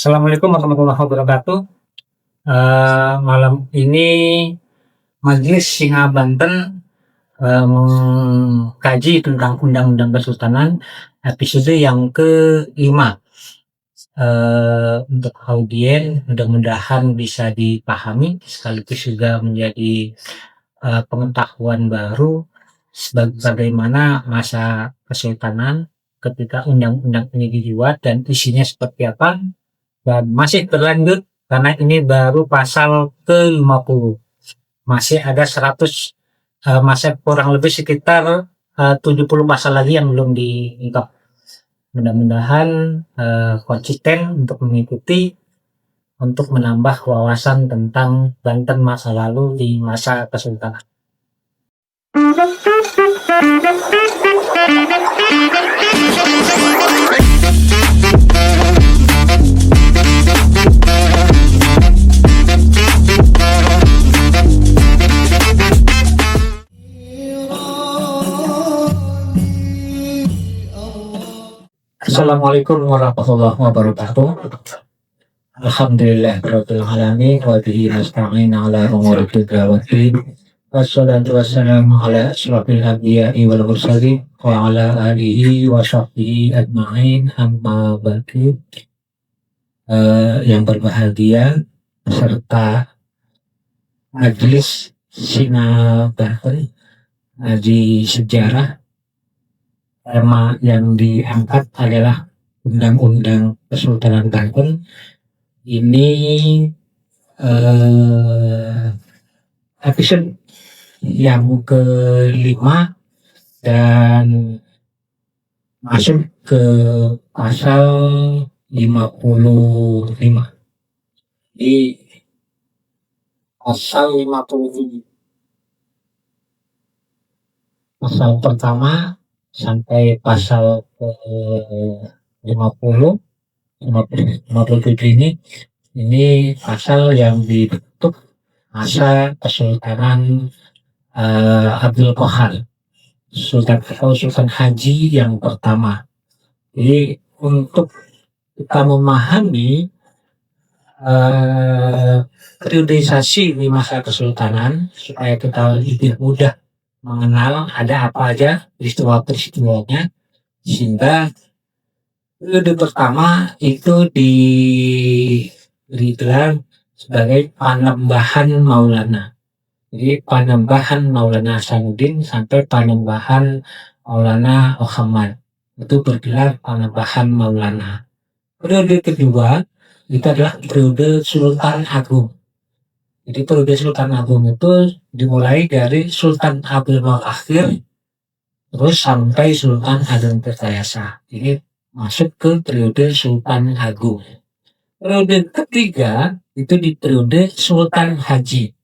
Assalamualaikum warahmatullahi wabarakatuh. Malam ini Majelis Singa Banten mengkaji tentang Undang-Undang Kesultanan episode yang ke-5. Untuk audien mudah-mudahan bisa dipahami sekaligus juga menjadi pengetahuan baru bagaimana masa kesultanan ketika undang-undang ini dibuat dan isinya seperti apa. Dan masih berlanjut karena ini baru pasal ke-50. Masih ada 100, masih kurang lebih sekitar 70 pasal lagi yang belum diungkap. Mudah-mudahan konsisten untuk mengikuti untuk menambah wawasan tentang Banten masa lalu di masa kesultanan. Assalamualaikum warahmatullahi wabarakatuh. Alhamdulillahirabbil alamin wa bihi nasta'in ala umuri dunya waddin. Wassalatu wassalamu ala asyrafil anbiya'i wal mursalin wa ala alihi wa sahbihi ajma'in, amma ba'du. Yang berbahagia serta Majelis Singa Banten di sejarah, tema yang diangkat adalah Undang-Undang Kesultanan Banten. Ini episode yang ke-5 dan masuk ke pasal 55. Di pasal 57, pasal pertama sampai pasal ke 57 ini pasal yang dibentuk masa Kesultanan Abdul Qahar, Sultan Haji yang pertama. Jadi untuk kita memahami periodisasi di masa kesultanan supaya kita lebih mudah mengenal ada apa aja peristiwa-peristiwanya, sehingga periode pertama itu digelar sebagai Panembahan Maulana. Jadi Panembahan Maulana Hasanuddin sampai Panembahan Maulana Muhammad itu bergelar Panembahan Maulana. Periode kedua itu adalah periode Sultan Agung. Jadi periode Sultan Agung itu dimulai dari Sultan Abdul Akhir terus sampai Sultan Agung Tirtayasa. Ini masuk ke periode Sultan Agung. Periode ketiga itu di periode Sultan Haji.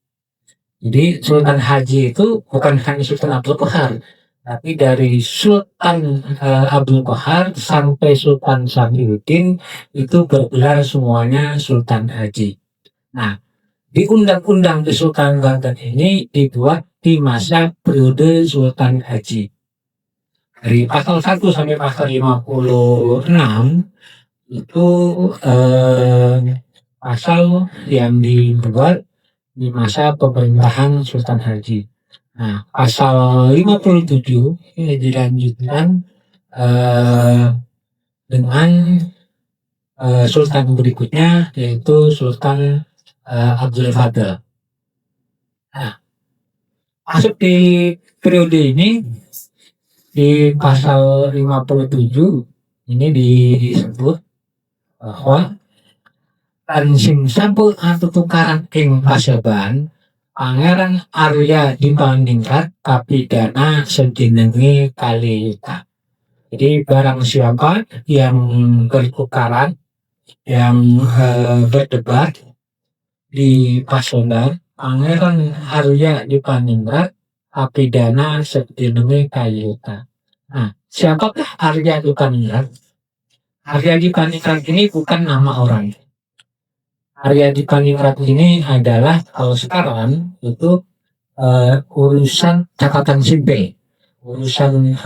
Jadi Sultan Haji itu bukan hanya Sultan Abdul Qahar, tapi dari Sultan Abdul Qahar sampai Sultan Samiuddin itu bergelar semuanya Sultan Haji. Nah, di Undang-Undang Kesultanan Banten ini dibuat di masa periode Sultan Haji. Dari pasal 1 sampai pasal 56 itu pasal yang dibuat di masa pemerintahan Sultan Haji. Nah, pasal 57 ini dilanjutkan dengan Sultan berikutnya, yaitu Sultan Abdul Fadl. Nah, masuk di periode ini di pasal 57 ini disebut bahwa lan sing sampun atutukaran ing paseban Pangeran Arya Dipaningrat kapidana sejenenge kalita. Jadi barang siapa yang bertukaran, yang berdebat di Pasundan, Pangeran Arya Dipaningrat kapidana sejenenge kalita. Nah, siapakah Arya Dipaningrat? Arya Dipaningrat ini bukan nama orang. Arya Dipaningrat ini adalah kalau sekarang itu urusan catatan sipil, urusan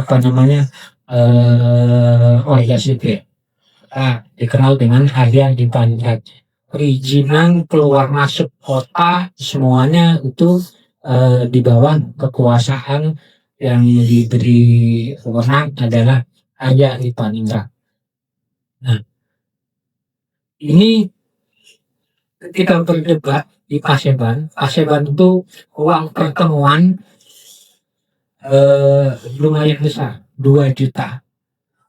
warga sipil. dikenal dengan Arya Dipandrat. Perizinan keluar masuk kota semuanya itu di bawah kekuasaan yang diberi wewenang adalah Arya Dipandrat. Nah, ini ketika berdebat di Paseban itu uang pertemuan lumayan besar, 2 juta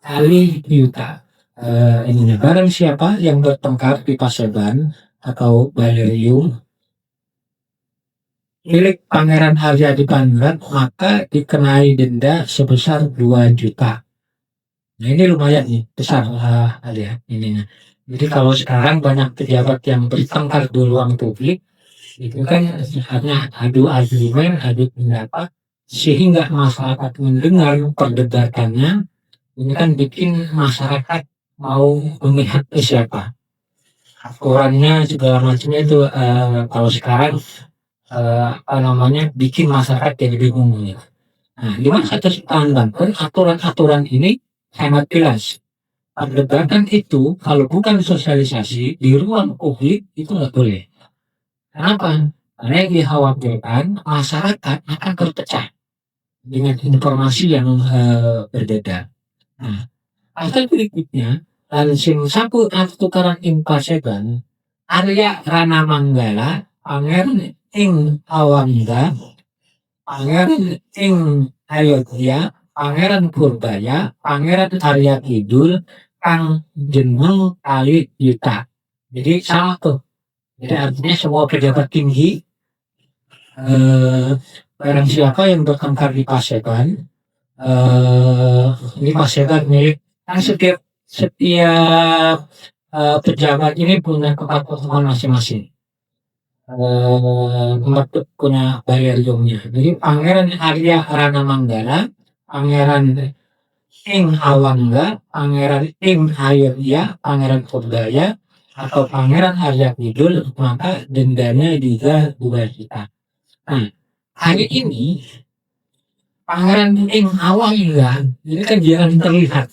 kali juta. Ini barang siapa yang bertengkar di Paseban atau Balerium milik Pangeran Arya Dipandrat maka dikenai denda sebesar 2 juta. Nah ini lumayan nih besar ya ininya. Jadi kalau sekarang banyak pejabat yang bertengkar di ruang publik itu kan hanya adu argumen, adu pendapat sehingga masyarakat mendengar perdebatannya. Ini kan bikin masyarakat mau memihak ke siapa, aturannya segala macamnya itu kalau sekarang bikin masyarakat jadi bingung gitu. Nah, di masa Sultan Banten aturan-aturan ini sangat jelas. Perdebatan itu kalau bukan sosialisasi di ruang publik itu nggak boleh. Kenapa? Karena yang dikhawatirkan masyarakat akan terpecah dengan informasi yang berbeda. Nah, pasal berikutnya langsung sapu tukaran ing Paseban Arya Rana Manggala Pangeran ing Awangga Pangeran ing Ayodhya Pangeran Purbaya Pangeran Arya Kidul kang jeneng kali yuta. Jadi sama tuh. Jadi artinya semua pejabat tinggi barang siapa yang bertengkar di Paseban ini Paseban milik kan setiap pejabat ini punya tempat pertemuan masing-masing. Tempat punya Baleriumnya. Jadi Pangeran Arya Rana Manggala, Pangeran ing Awangga, Pangeran ing Ayodhya, Pangeran Purbaya, atau Pangeran Arya Kidul, maka dendanya juga 2 juta. Nah, hari ini Pangeran ing Awangga ini kan jarang terlihat,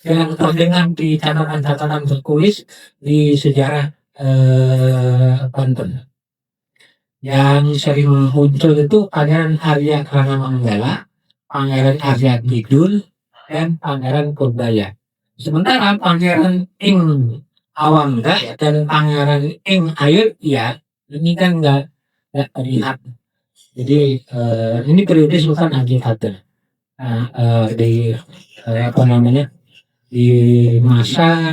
jarang terdengar di catatan-catatan tertulis di sejarah Banten. Yang sering muncul itu Pangeran Arya Rana Manggala, Pangeran Arya Kidul, dan Pangeran Purbaya. Sementara Pangeran ing Awangga dan Pangeran ing Ayodhya ini kan nggak terlihat. Jadi ini periode Sultan Ageng-Hadeng. Nah, di masa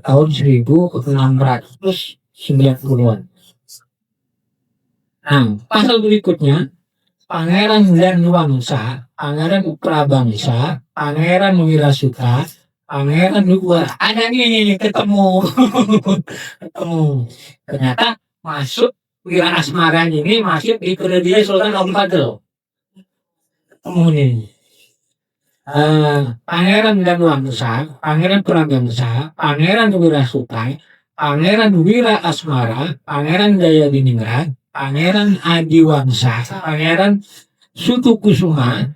tahun 1690-an. Nah, pasal berikutnya Pangeran Danwangsa, Pangeran Prabangsa, Pangeran Wirasuta, Pangeran Nuwara. Ada nih ketemu. Ternyata masuk Wira Asmara ini masuk di periode Sultan Ampel. Ketemu nih. Pangeran Danwangsa, Pangeran Prabangsa, Pangeran Wirasuta, Pangeran Wira Asmara, Pangeran Jayadiningrat, Pangeran Adiwangsa, Pangeran Suta Kusuma,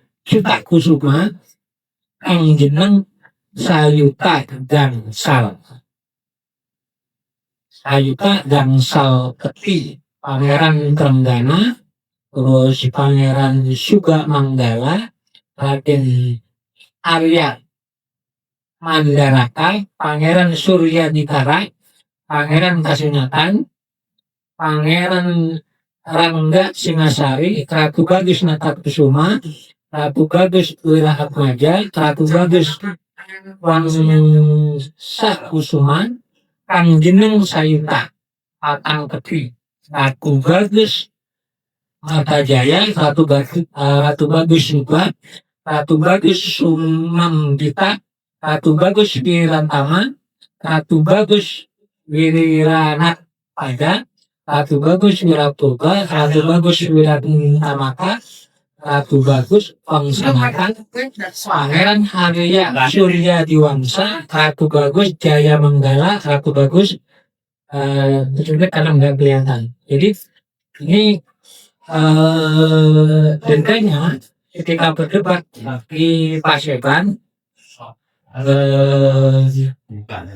kang jeneng Sayuta Gangsal. Sayuta Gangsal Keti, Pangeran Trenggana, terus Pangeran Suga Manggala, Raden Arya Mandaraka, Pangeran Surya Dikara, Pangeran Kasunatan, Pangeran Rangga Singasari, Ratu Bagus Natakusuma, Ratu Bagus Wirahatmaja, Ratu Bagus Wangsa Kusuman, kang jeneng Sayuta Patang Keti, Ratu Bagus Matajaya, Ratu Bagus Suba, Ratu Bagus Sumambita, Ratu Bagus Wirantama, Ratu Bagus Wiranat Pada, Ratu Bagus Wirapurba, Ratu Bagus Wiratamaka, Ratu Bagus Wangsamaka, Pangeran Arya Surya Diwangsa, Ratu Bagus Jaya Manggala, Ratu Bagus terus karena nggak kelihatan. Jadi ini dendanya ketika berdebat di Paseban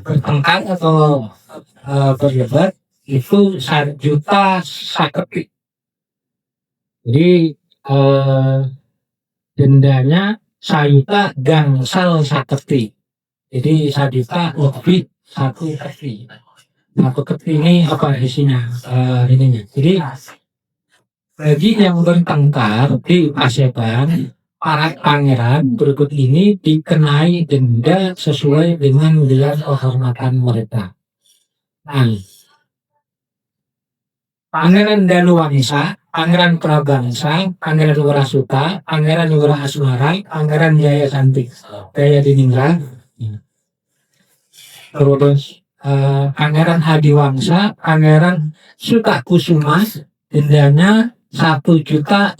bertengkar atau berdebat itu 1 juta saketi. Jadi dendanya 1 juta gangsal saketi. Jadi 1 juta lebih 1 keti. 1 keti ini apa isinya? Ininya. Jadi bagi yang bertengkar di Paseban, para pangeran berikut ini dikenai denda sesuai dengan gelar kehormatan mereka. Nah, Pangeran Danuwangsa, Pangeran Prabangsa, Pangeran Wirasuta, Pangeran Wirasmara, Pangeran Jaya Cantik, Jaya Diningrat, terus Pangeran Hadiwangsa, Pangeran Sutakusuma, dendanya 1,5 juta.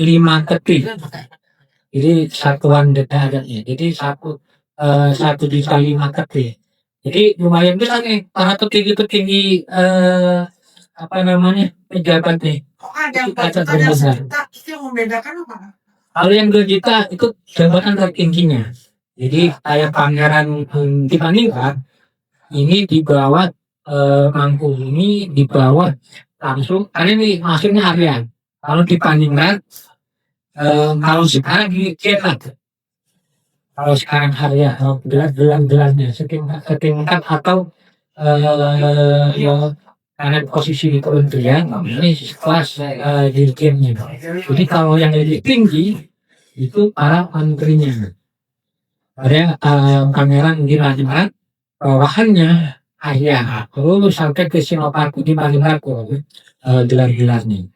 Jadi satuan denda adatnya. Jadi 1,5 juta. Jadi lumayan besar nih para petinggi apa namanya pejabat nih. Itu yang membedakan apa? Kalau yang 2 juta itu jabatan tertingginya. Jadi kayak pangeran dibandingkan ini di bawah Mangku ini di bawah langsung karena ini maksudnya harian. Kalau dibandingkan kalau sekarang di cetak. Kalau sekarang harian gelar-gelarnya setingkat atau ya karena posisi di kementerian ini kelas dirjennya. Jadi kalau yang lebih tinggi itu para menterinya. Ada pangeran Girajengrat, bawahannya Arya, terus sampai ke Sinopati di Malingrako, gelar-gelarnya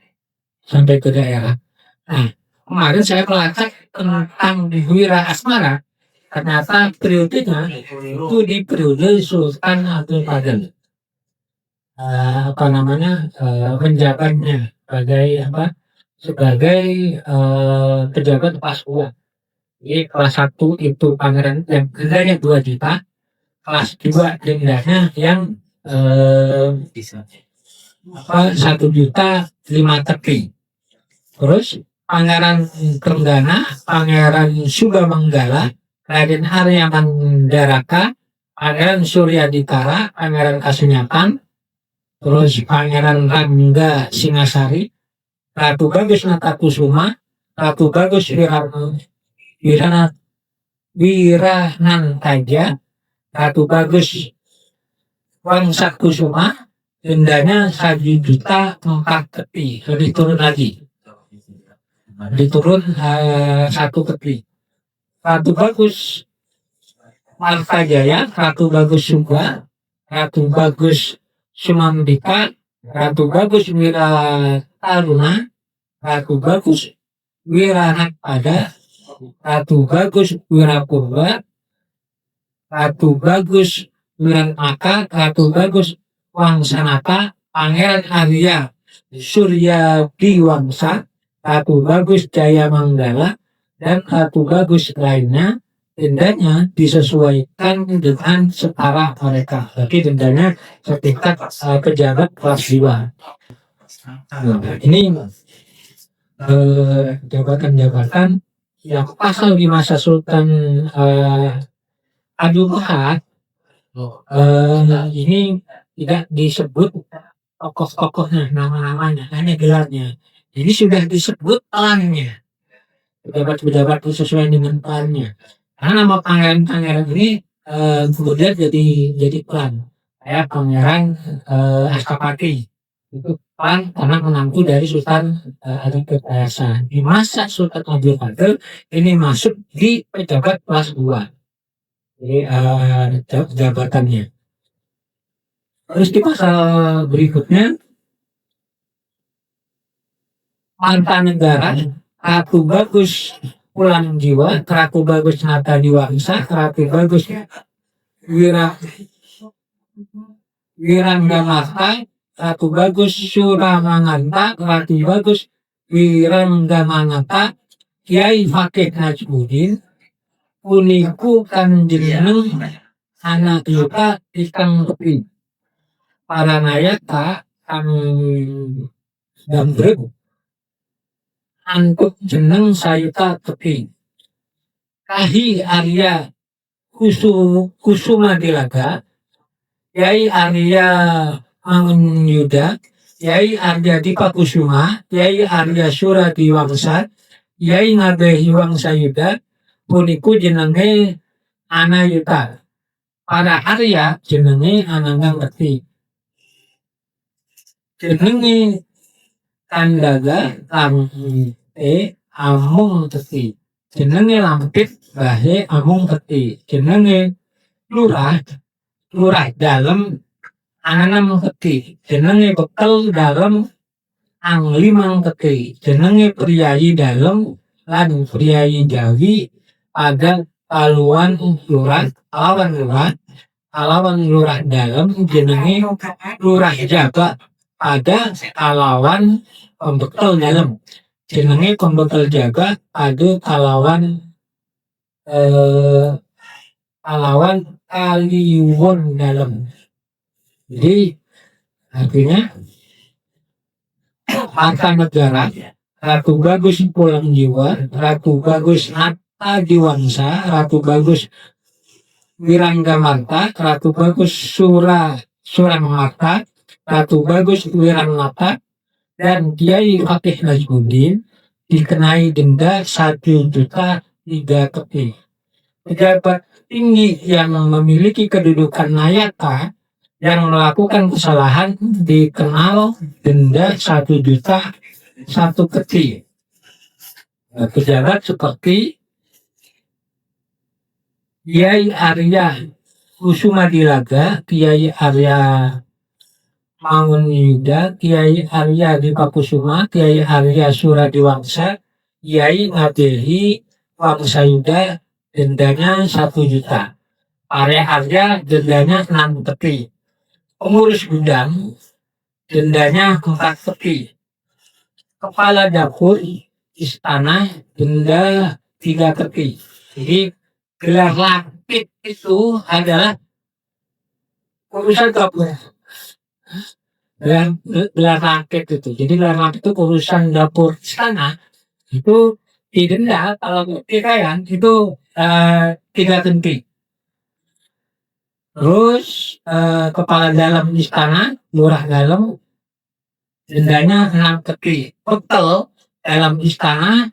sampai ke daerah. Nah, kemarin saya melacak tentang Wira Asmara, ternyata periodenya itu di periode Sultan Abdul Qadir. Menjabatnya sebagai pejabat Pasua. Jadi kelas 1 itu pangeran yang dendanya 2 juta, kelas 2 dendanya yang 1,5 juta. Terus Pangeran Trenggana, Pangeran Subamanggala, Raden Arya Mandaraka, Pangeran Suryadikara, Pangeran Kasunyatan, terus Pangeran Rangga Singasari, Ratu Bagus Natakusuma, Ratu Bagus Wiranantaja, Ratu Bagus Wangsakusuma, dendanya 1,4 juta. Lebih turun lagi. Diturun 1 keti. Ratu Bagus Martajaya, Ratu Bagus Sumba, Ratu Bagus Sumambika, Ratu Bagus Wirataruna, Ratu Bagus Wiranakpada, Ratu Bagus Wirapurba, Ratu Bagus Wiranaka, Ratu Bagus Wangsanaka, Pangeran Arya Suryadiwangsa, Ratu Bagus Jaya Manggala, dan Ratu Bagus lainnya, dendanya disesuaikan dengan setara mereka. Jadi dendanya setingkat pejabat kelas 2. Ini jabatan-jabatan yang pasal di masa Sultan Aduhad ini tidak disebut tokoh-tokohnya, nama-namanya, hanya gelarnya. Jadi sudah disebut pelannya, pejabat-pejabat sesuai dengan pelannya. Karena nama pangeran-pangeran ini kemudian jadi pelan. Kayak Pangeran Astapati itu pelan karena menantu dari Sultan Adipati Ayasa. Di masa Sultan Abdul Qadir ini masuk di pejabat kelas 2. Jadi jabatannya. Terus di pasal berikutnya Mantanegara, Ratu Bagus Pulang Jiwa, Ratu Bagus Nata Diwangsa, Ratu Bagus Wiranggamata, Ratu Bagus Suramanganta, Ratu Bagus Wiranggamangata, Kiai Fakih Najmuddin, Uniku Kanjeneng Anak Yuta Ikang Kepi, Paranayata Kang Dambrek, Angkut Jeneng Sayuta Kepi, Kahi Arya Kusumadilaga, Kyai Arya Mangunyuda, Kyai Arya Dipakusuma, Kyai Arya Suradiwangsa, Kyai Ngabehi Wangsayuda, puniku jenenge Anayuta. Para Arya jenenge Ananggang Bekti. Jenenge Kandaga Lamte Amung Bekti. Jenenge Lampit Bahe Amung Bekti. Jenenge Lurah dalem Ananam Bekti. Jenenge Bekel dalem Anglimang Bekti. Jenenge Priyayi dalem lan Priyayi Jawi pada Paluan Lurah, Alawan Lurah dalem jenenge Lurah Jaga pada Alawan Pembekel dalem jenenge Pembekel Jaga pada Alawan Kaliwon dalem. Jadi artinya Harta Negara, Ratu Bagus Pulang Jiwa, Ratu Bagus Atta Diwangsa, Ratu Bagus Wiranggamarta, Ratu Bagus Suramarta, Ratu Bagus Wirangnata, dan Kiai Fatih Najmuddin dikenai denda 1 juta 3 keping. Pejabat tinggi yang memiliki kedudukan layakah yang melakukan kesalahan dikenal denda 1 juta 1 keping. Pejabat seperti Kyai Arya Kusumadilaga, Kyai Arya Mangunyuda, Kyai Arya Dipakusuma, Kyai Arya Suradiwangsa, Kyai Ngabehi Wangsayuda dendanya 1 juta. Para Arya dendanya 6 keping. Pengurus gudang dendanya 4 keping. Kepala dapur istana denda 3 keping. Jadi gelar Lampit itu adalah urusan dapur. Gelar Lampit itu. Jadi gelar Lampit itu urusan dapur istana itu didenda kalau kekayaan itu 3 keping. Terus kepala dalam istana, lurah dalam dendanya 6 keping. Bekel dalam istana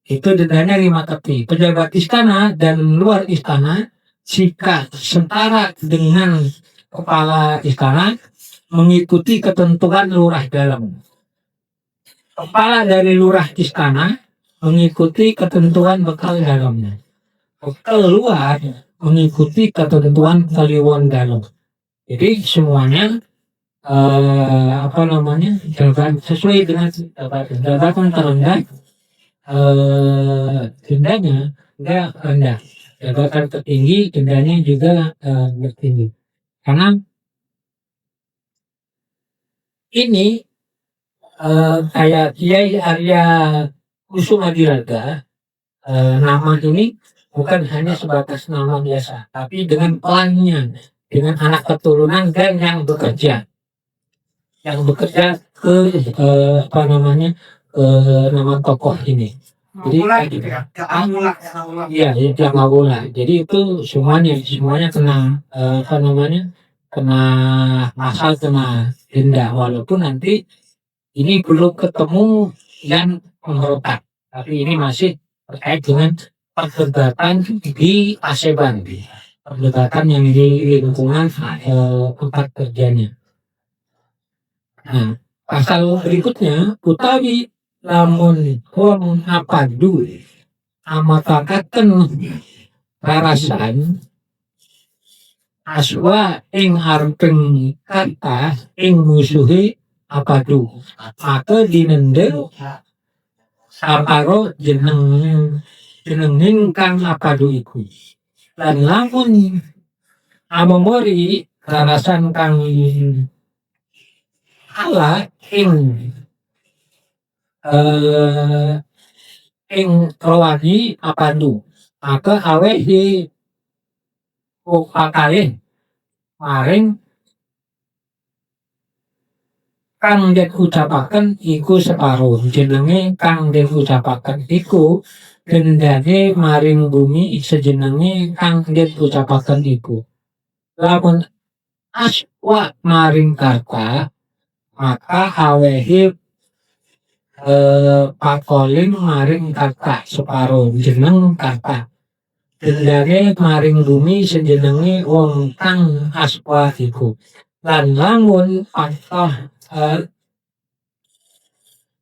itu dendanya 5 keping. Pejabat istana dan luar istana jika setara dengan kepala istana mengikuti ketentuan lurah dalam. Kepala dari lurah istana mengikuti ketentuan bekal dalamnya. Bekal luar mengikuti ketentuan Kaliwon dalam. Jadi semuanya sesuai dengan jabatan terendah dendanya enggak rendah, jabatan tertinggi dendanya juga tinggi. Karena ini kayak Kyai Arya Kusumadilaga, nama ini bukan hanya sebatas nama biasa, tapi dengan pelannya, dengan anak keturunan dan yang bekerja ke nama tokoh ini. Jadi Jamawula. Jadi itu semuanya kena kena asal kena denda, walaupun nanti ini belum ketemu yang memberontak, tapi ini masih terkait dengan perdebatan di Paseban, perdebatan yang di lingkungan tempat kerjanya. Nah, pasal berikutnya utawi lamun wong apadu amatakaken rarasan aswa ing areping kata ing musuhe apadu, maka dinendel saparo jenenging kang apadu iku. Lan lamun amomori rarasan kang ala ing rawani apadu, maka aweh di pakalih maring kang den ucapaken iku separo. Jenenge kang den ucapaken iku Gendane maring bumi sejenenge kang den ucapaken iku. Lamun aswa maring Karta, maka awehe pakoling maring Karta separo jeneng Karta. Gendane maring bumi sejenenge wong kang aswa iku. Lan lamun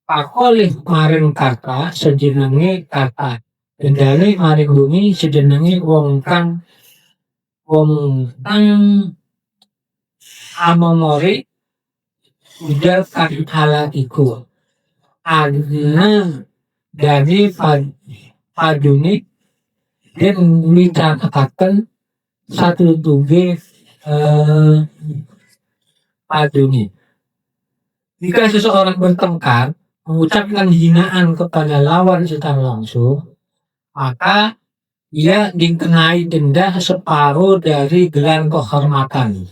pakolih maring Karta sejenenge Karta. Gendane maring bumi sejenenge wong kang amomori ujar kang ala iku. Adina dari padune den micakaken satu tuge padune. Jika seseorang bertengkar mengucapkan hinaan kepada lawan secara langsung, maka ia dikenai denda separuh dari gelar kehormatan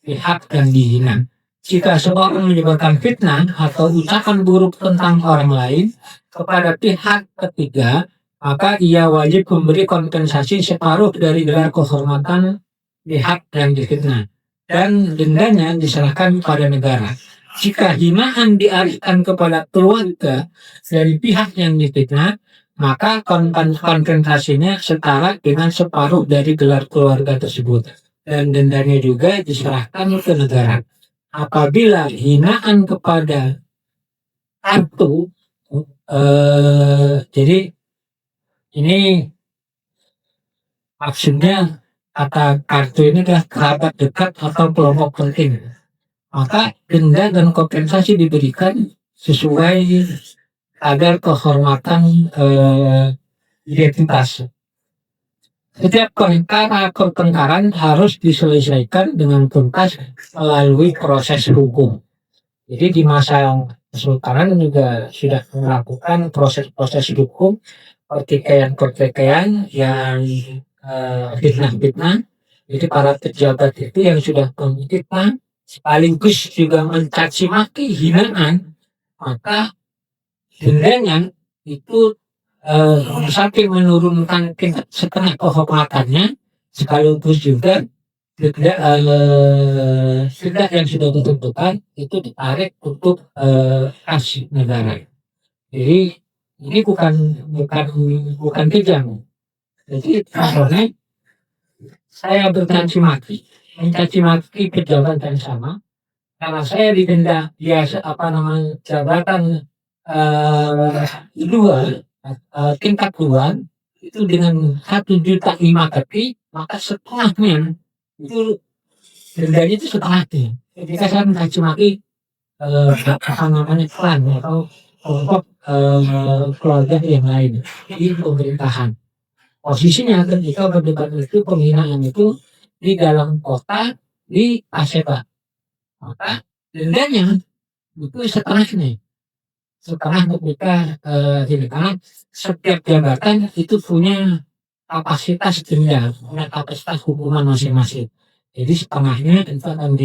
pihak yang dihina. Jika seorang menyebarkan fitnah atau ucapan buruk tentang orang lain kepada pihak ketiga, maka ia wajib memberi kompensasi separuh dari gelar kehormatan pihak yang difitnah dan dendanya diserahkan kepada negara. Jika hinaan dialihkan kepada keluarga dari pihak yang difitnah, maka kompensasinya setara dengan separuh dari gelar keluarga tersebut dan dendanya juga diserahkan ke negara. Apabila hinaan kepada kartu, jadi ini maksudnya kata kartu ini adalah kerabat dekat atau kelompok penting. Maka denda dan kompensasi diberikan sesuai kadar kehormatan identitas. Setiap pertengkaran harus diselesaikan dengan tuntas melalui proses hukum. Jadi di masa Kesultanan juga sudah melakukan proses-proses hukum pertikaian yang fitnah-fitnah. Jadi para pejabat itu yang sudah memfitnah sekaligus juga mencaci maki hinaan, maka dendanya itu sampai menurunkan setengah kehormatannya, sekaligus juga denda yang sudah ditentukan itu ditarik untuk kas negara. Jadi ini bukan kejam. Jadi karena saya mencaci maki pejabat yang sama, karena saya didenda biasa jabatan tingkat 2 itu dengan 1,5 juta kaki, maka setengahnya itu dendanya itu setengahnya. Ketika saya mencaci maki klan atau kelompok keluarga yang lain di pemerintahan. Posisinya ketika berdebat itu penghinaan itu di dalam kota di Aseba, maka dendanya itu setengah ketika karena setiap jabatan itu punya kapasitas denda, punya kapasitas hukuman masing-masing. Jadi setengahnya itu akan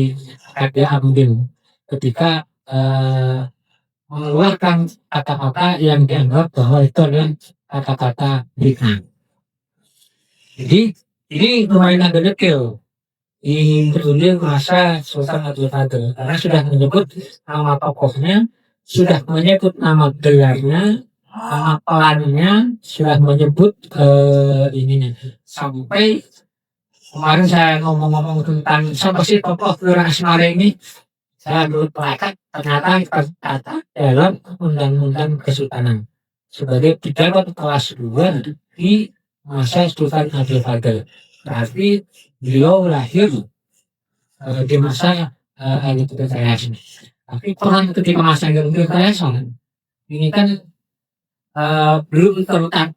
diambil ketika mengeluarkan kata-kata yang dianggap bahwa itu adalah kata-kata fitnah. Jadi ini lumayan agak detail di periode masa Sultan Abdul Qadir karena sudah menyebut nama tokohnya, sudah menyebut nama gelarnya, nama pelannya, sudah menyebut ininya. Sampai kemarin saya ngomong-ngomong tentang siapa sih tokoh Lurah Asmara ini, saya lupa ternyata tercatat dalam Undang-Undang Kesultanan sebagai pejabat kelas 2 di masa Sultan Abdul Qadir. Berarti beliau lahir di masa Haile Selassie. Tapi peran ketika masa Haile Selassie ini kan belum tidak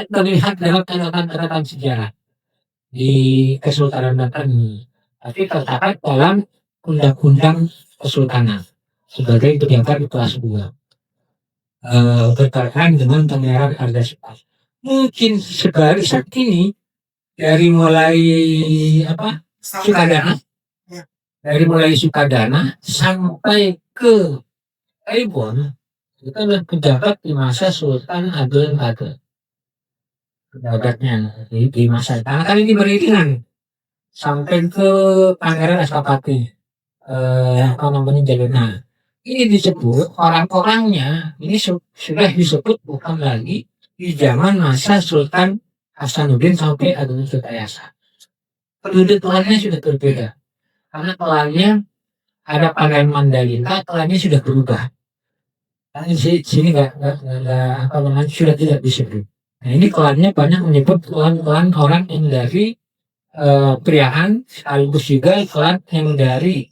terlihat dalam catatan sejarah di Kesultanan Banten ini, tapi tercatat dalam Undang-Undang Kesultanan sebagai pejabat kelas 2 berkaitan dengan pemeliharaan harga sipil. Mungkin sebaris saat ini dari mulai Sukadana sampai ke Aibon itu adalah pejabat di masa Sultan Abdul Qadir. Pejabatnya di masa itu. Karena kan ini beriringan sampai ke Pangeran Astapati, apa namanya Jaluna. Ini disebut orang-orangnya ini sudah disebut bukan lagi di zaman masa Sultan Hasanuddin sampai Agung Sutayasa. Penduduk klannya sudah berbeda. Karena klannya ada Pangeran Mandalika, klannya sudah berubah. Karena di sini nggak apa namanya sudah tidak disebut. Nah ini klannya banyak menyebut klan-klan orang yang dari Priahan, sekaligus juga klan yang dari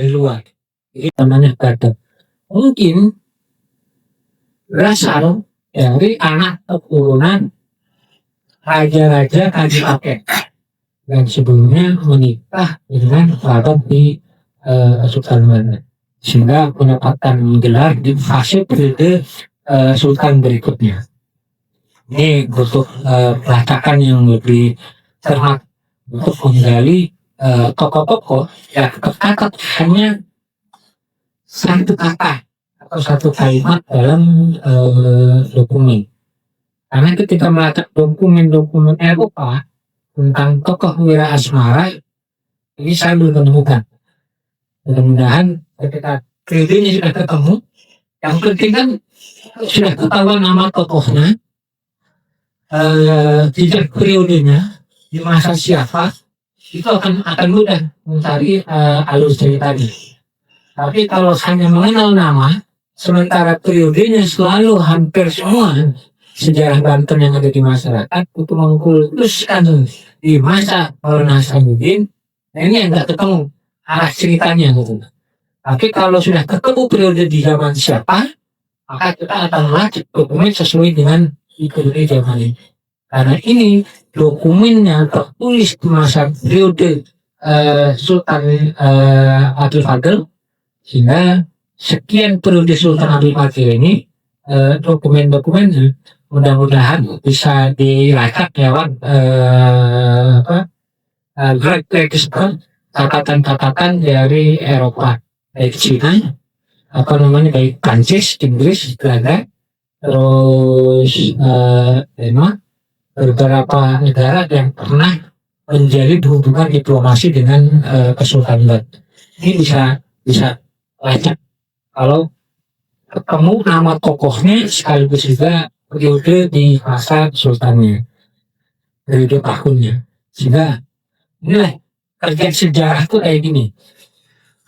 luar. Jadi namanya Batak. Mungkin berasal dari anak keturunan raja-raja Kadipaten yang sebelumnya menikah dengan kerabat di Sultan Banten, sehingga mendapatkan gelar di fase periode Sultan berikutnya. Ini butuh pelacakan yang lebih cermat untuk menggali tokoh-tokoh yang tercatat hanya satu kata atau satu kalimat dalam dokumen. Karena ketika melacak dokumen-dokumen Eropa tentang tokoh Wira Asmara, ini saya belum menemukan. Mudah-mudahan ketika periodenya sudah ketemu, yang penting kan sudah ketahuan nama tokohnya, jejak periodenya, di masa siapa, itu akan mudah mencari alur ceritanya. Tapi kalau hanya mengenal nama, sementara periodenya selalu hampir semua sejarah Banten yang ada di masyarakat itu mengkultuskan di masa Harun Hasanuddin. Nah ini yang nggak ketemu arah ceritanya gitu. Tapi kalau sudah ketemu periode di zaman siapa, maka kita akan melacak dokumen sesuai dengan periode zaman ini. Karena ini dokumennya tertulis di masa periode Sultan Abdul Qadir, sehingga sekian periode Sultan Abdul Qadir ini dokumen-dokumennya mudah-mudahan bisa dilacak lewat great text, catatan-catatan dari Eropa, baik Cina, baik Prancis, Inggris, Belanda, terus Denmark, beberapa negara yang pernah menjalin hubungan diplomasi dengan Kesultanan. Ini bisa lacak kalau ketemu nama tokohnya sekaligus juga periode di masa sultannya, periode tahunnya. Sehingga inilah kerja sejarah tuh kayak gini,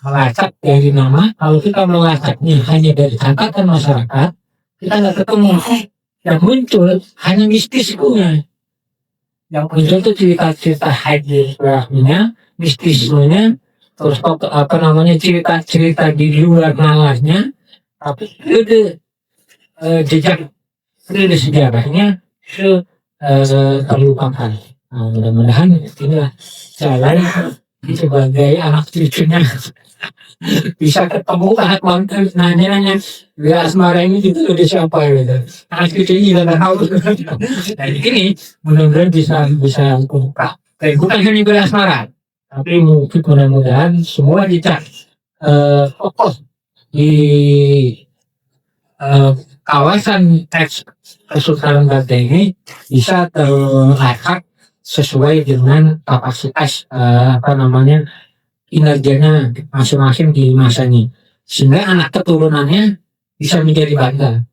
melacak dari nama. Kalau kita melacaknya hanya dari catatan masyarakat, kita nggak ketemu. Yang muncul hanya mistisnya. Yang muncul itu cerita-cerita hadiahnya, mistisnya, terus cerita-cerita di luar nalarnya. Tapi periode jejak periode sejarahnya terlupakan. Nah, mudah-mudahan inilah jalan sebagai anak cucunya bisa ketemu anak mantan nanya Wira Asmara ini gitu udah siapa gitu. Anak cucunya juga tahu. Dan ini mudah-mudahan bisa buka. Dan bukan hanya Wira Asmara, tapi mungkin mudah-mudahan semua jejak tokoh di kawasan Kesultanan Banten ini bisa terlacak sesuai dengan kapasitas kinerjanya masing-masing di masa ini, sehingga anak keturunannya bisa menjadi bangga.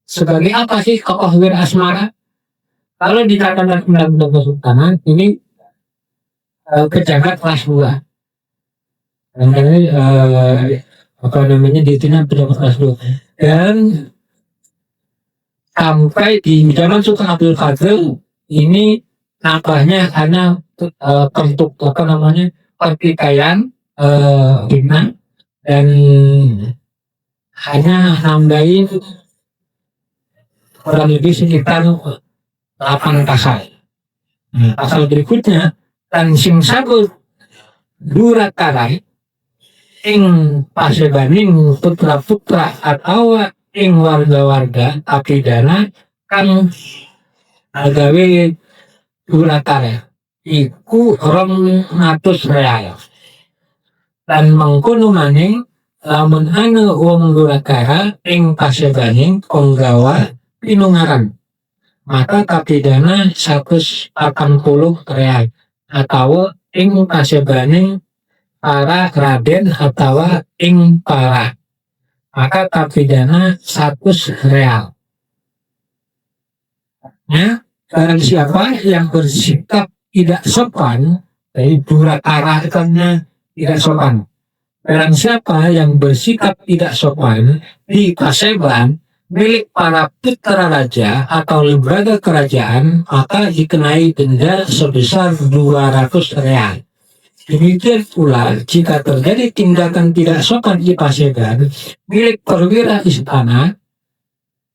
Sebagai apa sih tokoh Wira Asmara? Kalau di catatan Undang-Undang Kesultanan ini pejabat kelas 2. Dihitungan pejabat kelas 2. Dan sampai di zaman Sultan Abdul Qadir ini nambahnya karena bentuk pertikaian bina, dan hanya nambahin kurang lebih sekitar 8 pasal. Pasal berikutnya dan sing sabut duratarai ing pasebaning putra-putra atau ing warga-warga abidana kan agawe duratare iku 200 real. Dan mengkono maning lamun ana wong durakara ing pasebaning penggawa pinungaran, maka kapidana 180 real atau ing pasebaning para raden atau ing para, maka kapidana 100 real. Ya, barang siapa yang bersikap tidak sopan, dari durakara karena tidak sopan. Barang siapa yang bersikap tidak sopan di paseban milik para putra raja atau lembaga kerajaan, maka dikenai denda sebesar 200 real. Demikian pula jika terjadi tindakan tidak sopan di paseban milik perwira istana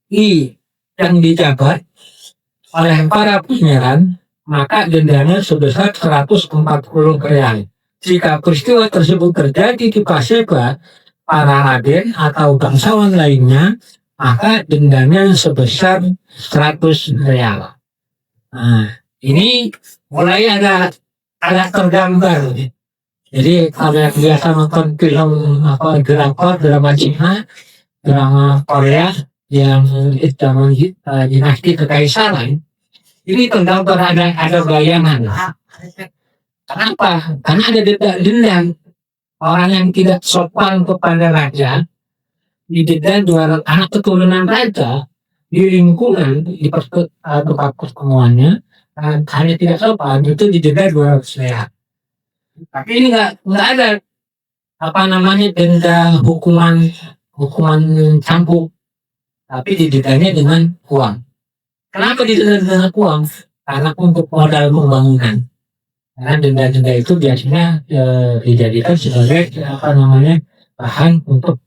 yang dijabat oleh para pangeran, maka dendanya sebesar 140 real. Jika peristiwa tersebut terjadi di paseban para raden atau bangsawan lainnya, maka dendanya sebesar 100 real. Nah, ini mulai ada tergambar. Jadi kalau yang biasa nonton film drakor, drama Cina, drama Korea yang zaman dinasti kekaisaran, ini tergambar ada bayangan. Kenapa? Karena ada dendam. Orang yang tidak sopan kepada raja didenda 200, anak keturunan raja di lingkungan di tempat pertemuannya hanya tidak sopan itu didenda 200 real. Tapi ini nggak ada denda hukuman cambuk, tapi didendanya dengan uang. Kenapa didenda dengan uang? Karena untuk modal pembangunan. Karena denda-denda itu biasanya dijadikan sebagai bahan untuk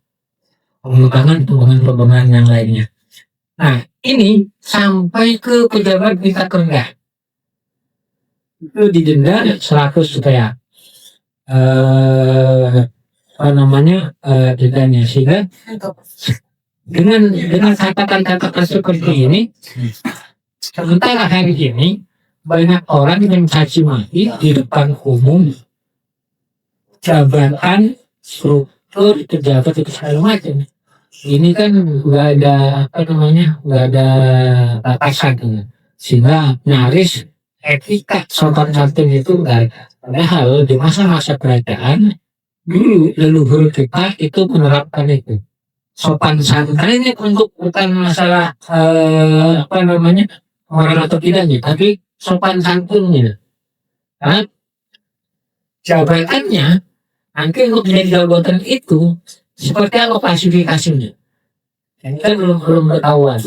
pembangunan yang lainnya. Nah, ini sampai ke pejabat tingkat rendah itu didenda 100 rupiah. Dendanya, sehingga dengan kata-kata seperti ini, sementara hari ini banyak orang yang caci maki di depan umum, jabatan, struktur, pejabat itu segala macam. Ini kan nggak ada batasan, sehingga nyaris etika sopan santun itu nggak ada. Padahal di masa-masa kerajaan dulu leluhur kita itu menerapkan itu. Sopan santun ini untuk bukan masalah moral atau tidaknya, tapi sopan santunnya. Karena jabatannya nanti untuk menjadi jabatan itu seperti apa klasifikasinya. Ini kan belum ketahuan.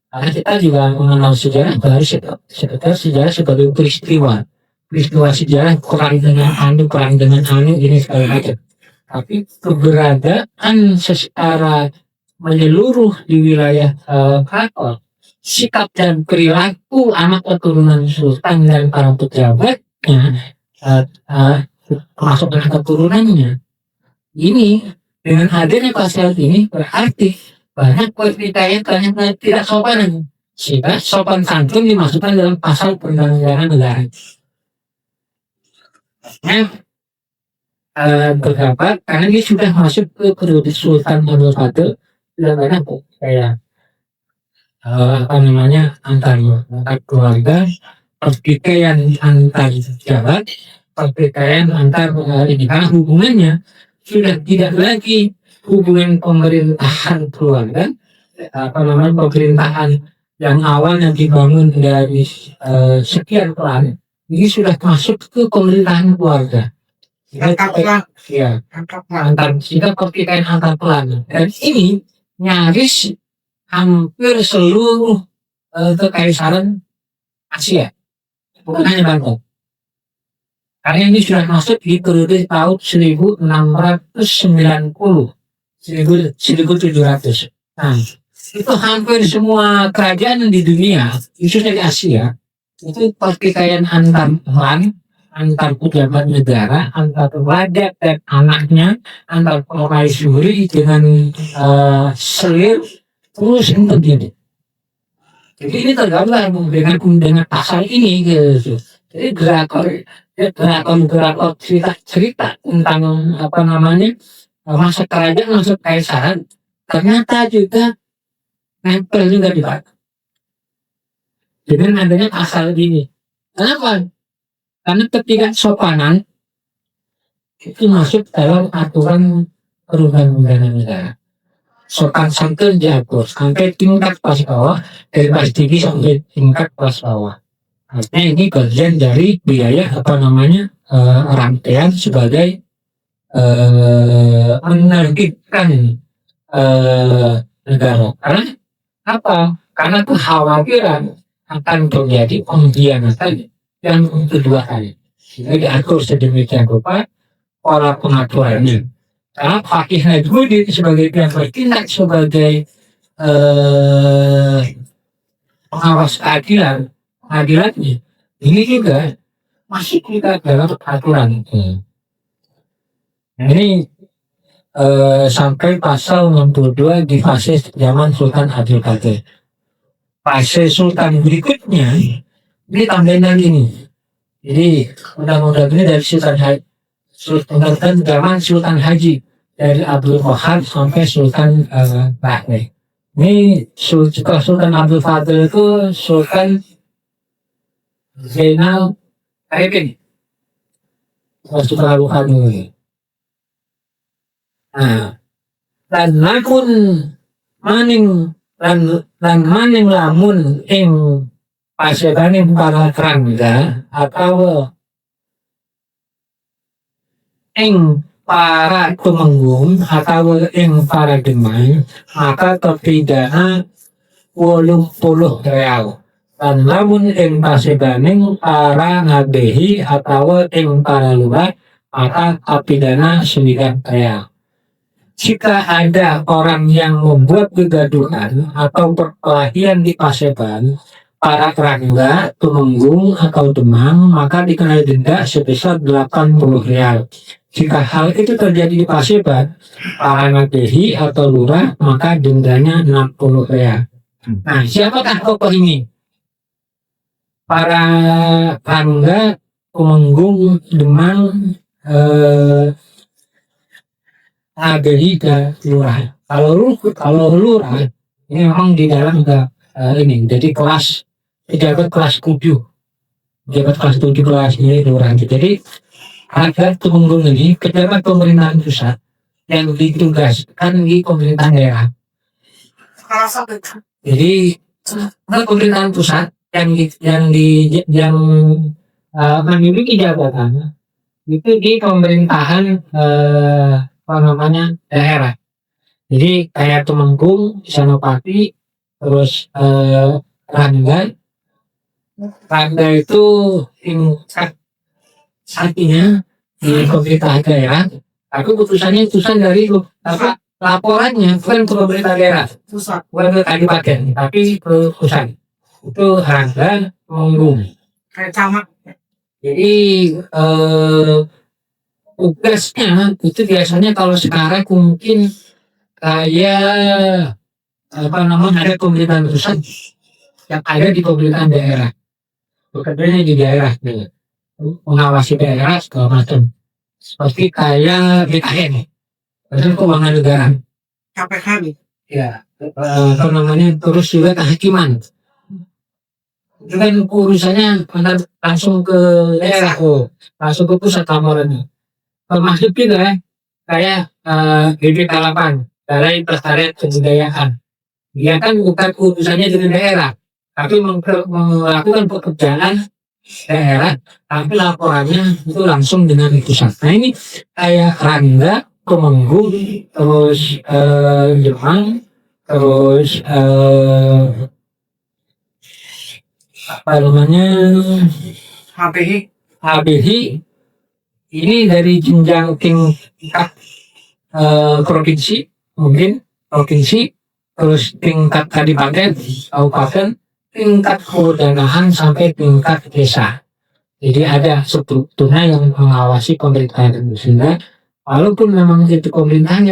Karena kita juga mengenal sejarah baru sekedar sejarah sebagai peristiwa sejarah kurang dengan anu ini segala macam. Tapi keberadaan secara menyeluruh di wilayah keraton, sikap dan perilaku anak keturunan sultan dan para pejabatnya, termasuk dengan keturunannya, ini dengan hadirnya pasal ini berarti banyak pertikaian yang tidak sopan, sehingga sopan santun dimasukkan dalam pasal perundang-undangan negara. Berapa? Karena dia sudah masuk ke periode Sultan Mahmud I, sudah banyak kayak antar keluarga, pertikaian antar pejabat, pertikaian antar ini, karena hubungannya sudah tidak lagi hubungan pemerintahan keluarga, pemerintahan yang awalnya dibangun dari sekian klan, ini sudah masuk ke pemerintahan keluarga. Sehingga pertikaian antar klan, dan ini nyaris hampir seluruh kekaisaran Asia, bukan hanya Bangkok. Karena ini sudah masuk di periode tahun 1690, 1700. Nah, itu hampir semua kerajaan di dunia, khususnya di Asia, itu pertikaian antar klan, antar pejabat negara, antar raja dan anaknya, antar permaisuri dengan selir terus terjadi. Jadi ini tergambar dengan pasal ini gitu. Jadi drakor cerita tentang masa kerajaan, masa kekaisaran, ternyata juga nempel juga di Pak. Dengan adanya pasal ini. Kenapa? Karena ketidaksopanan itu masuk dalam aturan perundang-undangan negara. Sopan santun diatur sampai tingkat kelas bawah, dari kelas tinggi sampai tingkat kelas bawah. Artinya ini bagian dari biaya rangkaian sebagai menerbitkan negara. Karena apa? Karena kekhawatiran akan terjadi pengkhianatan yang kedua kali. Sehingga diatur sedemikian rupa pola pengaturannya. Karena Fakih Najmuddin sebagai pihak bertindak sebagai pengawas keadilannya, ini juga masih kita dalam aturan. Ini sampai pasal 62 di fase zaman Sultan Abdul Qadir. Fase Sultan berikutnya ini tambahin lagi nih. Jadi undang-undang ini dari Sultan zaman Sultan Haji, dari Abdul Wahab sampai Sultan Bahri. Ini Sultan Abdul Fadil itu Sultan Zainal Abidin. Sultan Abdul Fadil. Nah, dan lamun maning lamun ing pasebaning para kerangga atau ing para tumenggung atau ing para demai, maka terpidana 80 real. Dan lamun ing pasebaning para ngabehi atau ing para luar, maka terpidana 9 real. Jika ada orang yang membuat kegaduhan atau perkelahian di paseban, para kerangga, tumenggung atau demang, maka dikenai denda sebesar 80 real. Jika hal itu terjadi di paseban, para ngabehi atau lurah, maka dendanya 60 real. Nah, siapakah tokoh ini? Para kerangga, tumenggung, demang, ngabehi dan lurah. Kalau lurah ini memang di dalam ini jadi kelas pejabat kelas 7, kelas ini lurah. Jadi ada tumenggung ini pejabat pemerintahan pusat yang ditugaskan di pemerintahan daerah. Jadi pemerintahan pusat yang memiliki jabatan itu di pemerintahan daerah. Jadi kayak Tumenggung, Senopati, terus Rangga itu tingkat artinya di pemerintah daerah, tapi putusan dari laporannya bukan ke pemerintah daerah, bukan ke Kadipaten, tapi ke pusat. Itu Rangga, Tumenggung. Jadi tugasnya itu biasanya kalau sekarang mungkin kayak ada pemerintahan pusat yang ada di pemerintahan daerah, bekerjanya di daerah nih, mengawasi daerah segala macam, seperti kayak BKN, Badan Keuangan Negara, KPK, ya, terus juga kehakiman, itu kan urusannya langsung ke daerah, langsung ke pusat laporannya. Termasuk juga kayak BPK8, Balai Pelestarian Kebudayaan. Dia kan bukan urusannya dengan daerah, tapi melakukan pekerjaan daerah, tapi laporannya itu langsung dengan pusat. Nah ini kayak Rangga, Tumenggung, terus Jemang, terus HBI. Ini dari jenjang tingkat provinsi, terus tingkat kadipaten, kabupaten, tingkat kelurahan sampai tingkat desa. Jadi ada strukturnya yang mengawasi pemerintahan itu. Sehingga walaupun memang itu pemerintahan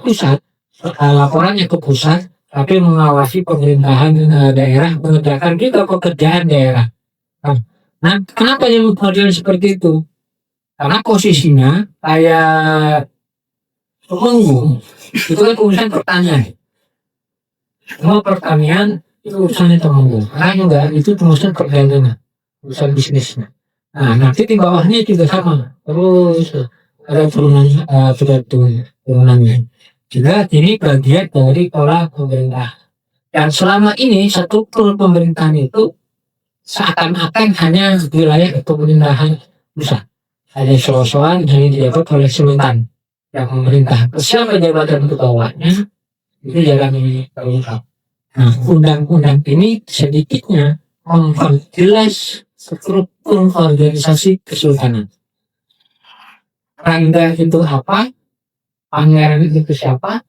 pusat, laporannya ke pusat, tapi mengawasi pemerintahan daerah, mengerjakan juga pekerjaan daerah. Nah, kenapa yang model seperti itu? Karena posisinya kayak Temenggung itu kan urusan pertanian. Semua pertanian itu urusannya Temenggung. Karena enggak itu urusan perdagangan, urusan bisnisnya. Nah, nanti di bawahnya juga sama. Terus ada turunannya. Juga ini bagian dari pola pemerintah. Dan selama ini struktur pemerintahan itu seakan-akan hanya wilayah pemerintahan pusat. Hanya soal-soal yang didapat oleh Sultan yang memerintah. Siapa jabatan bawahnya itu jalan ini terungkap. Nah, undang-undang ini sedikitnya memperjelas struktur organisasi kesultanan. Rangga itu apa? Pangeran itu siapa?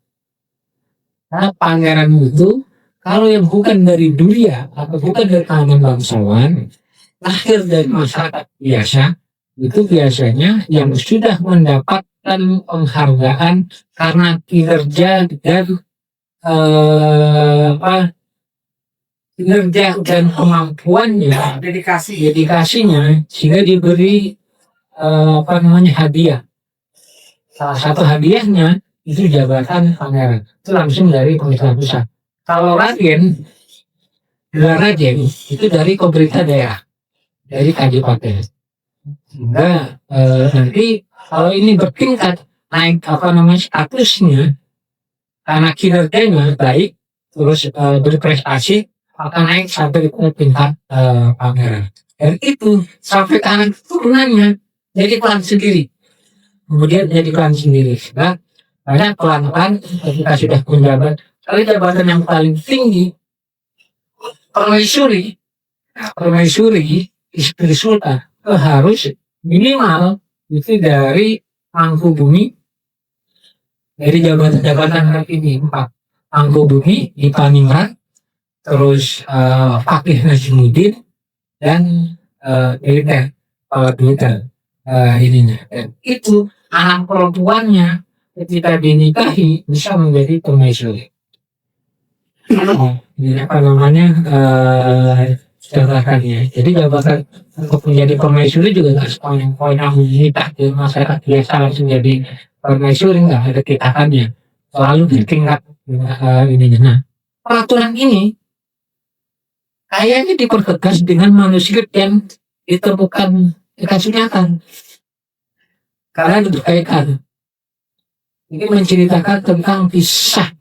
Nah, pangeran itu kalau yang bukan dari dunia atau bukan dari kalangan bangsawan, lahir dari masyarakat biasa, itu biasanya yang sudah mendapatkan penghargaan karena kinerja dan kinerja dan kemampuannya, dedikasinya, sehingga diberi hadiah. Salah satu hadiahnya itu jabatan pangeran, itu langsung dari pemerintah pusat. Kalau Raden, gelar Raden itu dari pemerintah daerah, dari kabupaten. Sehingga nanti kalau ini bertingkat naik statusnya karena kinerjanya baik, terus berprestasi, akan naik sampai ke tingkat pangeran. Dan itu sampai ke anak turunannya jadi klan sendiri. Kemudian jadi klan sendiri. Nah, banyak klan-klan ketika sudah menjabat, kalau jabatan yang paling tinggi, permaisuri, istri sultan, harus minimal itu dari Mangkubumi, dari jabatan-jabatan ini 4. Mangkubumi di Paningrat, terus Fakih Najimuddin, dan militer, militer ininya. Dan itu anak perempuannya ketika dinikahi bisa menjadi permaisuri. Ini jabatan. Jadi jabatan untuk menjadi permaisuri juga nggak sepanjang nikah di masyarakat biasa langsung jadi permaisuri, nggak ada tingkatannya, selalu di tingkat ininya. Nah, peraturan ini kayaknya dipertegas dengan manuskrip yang ditemukan di Kasunatan karena berkaitan. Ini menceritakan tentang kisah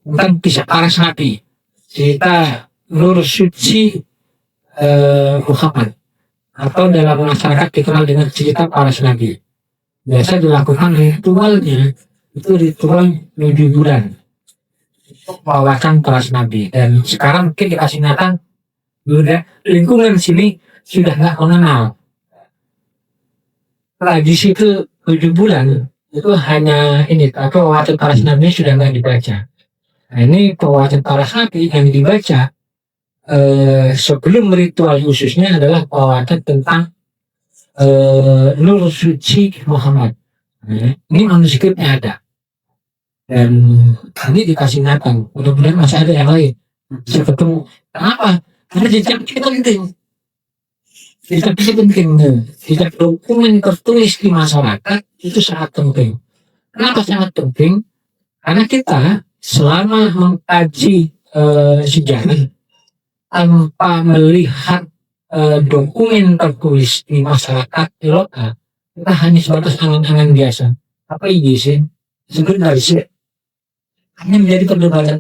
tentang kisah para nabi, cerita Nur Suci Muhammad, atau dalam masyarakat dikenal dengan cerita para nabi. Biasa dilakukan ritualnya itu ritual 7 bulan untuk perawatan para nabi. Dan sekarang mungkin dikasih Nathan lingkungan sini sudah nggak mengenal tradisi itu 7 bulan. Itu hanya ini, atau perawatan para nabi sudah nggak dibaca. Nah, ini perawatan para nabi yang dibaca sebelum ritual khususnya adalah perawatan tentang Nur Suci Muhammad. Nah, ini manuskripnya ada. Dan ini dikasih Nathan. Mudah-mudahan masih ada yang lain. Bisa ketemu. Kenapa? Karena jejak itu penting. Jejak itu penting. Jejak dokumen tertulis di masyarakat itu sangat penting. Kenapa sangat penting? Karena kita selama mengkaji sejarah tanpa melihat dokumen tertulis di masyarakat di lokal, kita hanya sebatas angan-angan biasa. Apa ini sih? Sebenarnya sih hanya menjadi perdebatan.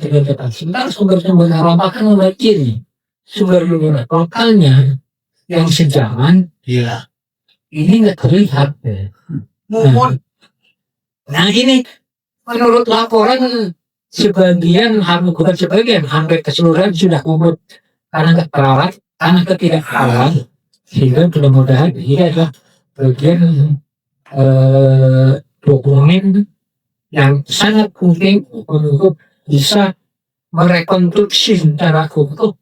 Sebentar sumber-sumber Eropa kan membaca nih sumber lokalnya yang sejaman, ini nggak terlihat. Nah ini menurut laporan sebagian, bukan sebagian, hampir keseluruhan sudah kumut karena nggak terawat, karena ketidaktahuan, sehingga mudah-mudahan ini adalah bagian dokumen yang sangat penting untuk bisa merekonstruksi secara utuh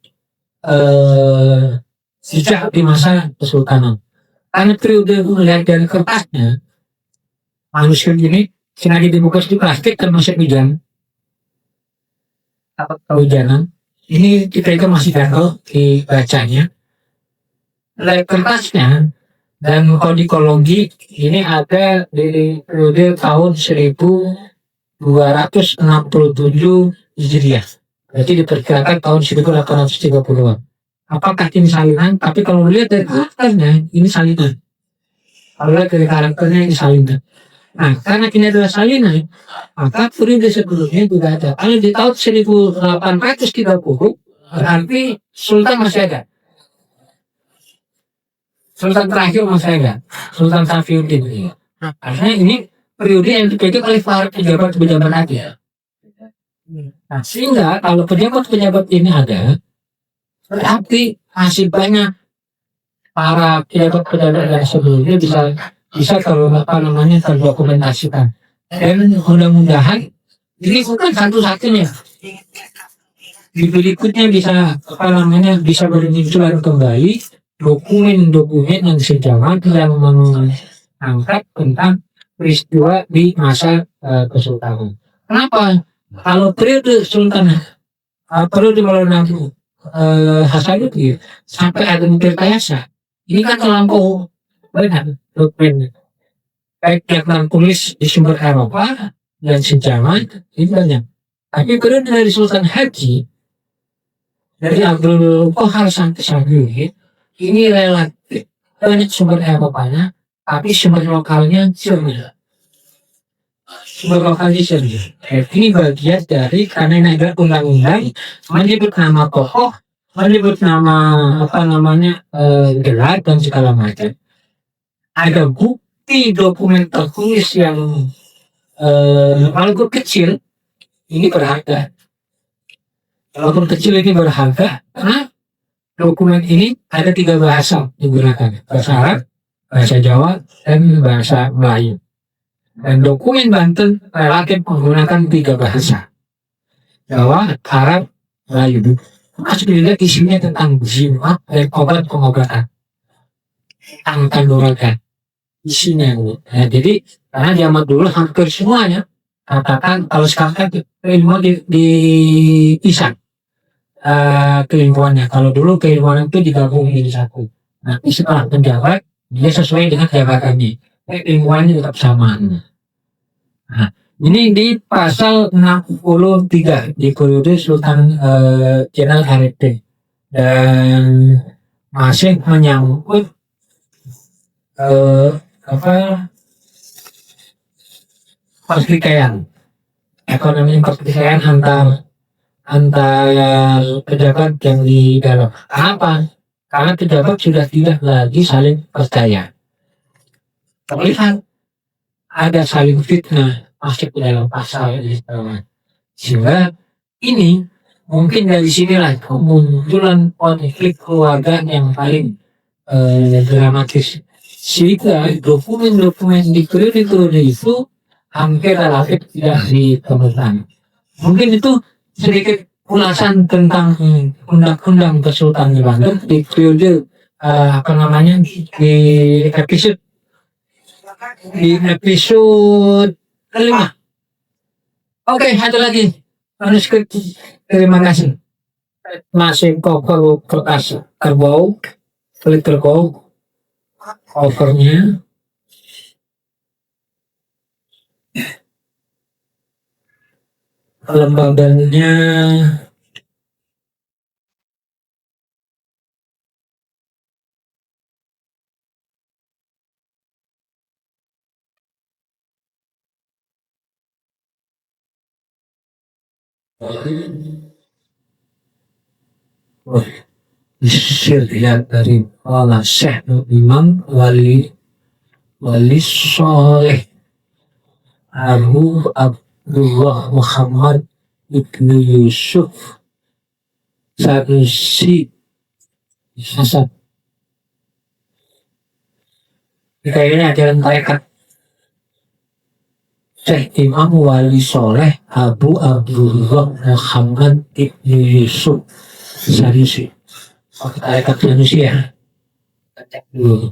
sejak di masa Kesultanan. Karena periode melihat dari kertasnya, manuskrip ini sengaja dibuka di plastik termasuk hujan, apa kehujanan. Ini kita itu masih gagal dibacanya. Dari kertasnya Dan kodikologi ini ada di periode tahun 1267 Hijriah. Berarti diperkirakan tahun 1830-an. Apakah ini salinan? Tapi kalau lihat dari karakternya, ini salinan. Kalau lihat dari karakternya, ini salinan. Nah, karena ini adalah salinan, maka periode sebelumnya juga ada. Kalau di tahun 1830, berarti Sultan masih ada. Sultan terakhir masih ada. Sultan Safiuddin. Karena ini periode yang dipegang oleh para pejabat-pejabat aja. Nah, sehingga kalau pejabat-pejabat ini ada, berarti masih banyak para pejabat-pejabat yang sebelumnya bisa terdokumentasikan. Dan mudah-mudahan ini bukan satu-satunya. Di berikutnya bisa bermunculan kembali dokumen-dokumen yang sejarah yang mengangkat tentang peristiwa di masa kesultanan. Kenapa? Kalau periode Sultan periode Maulana Hasanuddin sampai Agung Tirtayasa, ini kan terlampau banyak dokumen, baik yang tulis di sumber Eropa dan sejarah ini banyak. Tapi periode dari Sultan Haji dari Abdul Qahar sampai Saguling ini relatif banyak sumber Eropanya, tapi sumber lokalnya sendiri. Ini bagian dari karena ini ada undang-undang menyebut nama tokoh, menyebut nama gelar dan segala macam. Ada bukti dokumen tertulis yang walaupun kecil ini berharga. Walaupun kecil ini berharga karena dokumen ini ada 3 bahasa digunakan, bahasa Arab, bahasa Jawa, dan bahasa Melayu. Dan dokumen Banten relatif menggunakan 3 bahasa, Jawa, Arab, Melayu. Masuk dilihat isinya tentang jimat dan obat pengobatan, tentang kanuragan isinya. Nah, jadi karena zaman dulu hampir semuanya katakan kalau sekarang ilmu dipisah keilmuannya. Kalau dulu keilmuan itu digabung menjadi satu. Nanti setelah penjabat dia sesuai dengan jabatannya. Keilmuannya tetap sama. Nah, ini di pasal 63 di periode Sultan Jenderal Harith dan masih menyangkut pertikaian ekonomi pertikaian antara pejabat yang di dalam. Kenapa? Karena pejabat sudah tidak lagi saling percaya. Terlihat ada saling fitnah masuk ke dalam pasal ini. Sehingga ini mungkin dari sinilah kemunculan konflik keluarga yang paling dramatis. Sehingga dokumen-dokumen di periode itu hampir relatif tidak ditemukan. Mungkin itu sedikit ulasan tentang undang-undang Kesultanan Banten di periode di episode kelima. Oke, satu lagi manuskrip. Terima kasih. Masih kertas kerbau, kulit kerbau, covernya. Lembaganya dilihat dari Syekh Imam Wali Soleh Abu Abdullah Muhammad Ibnu Yusuf Sanusi Hasan. Kayaknya ajaran tarekat Syekh Imam Wali Soleh Abu Abdullah Muhammad Ibnu Yusuf Sanusi. Tarekat Sanusi ya. Cek dulu.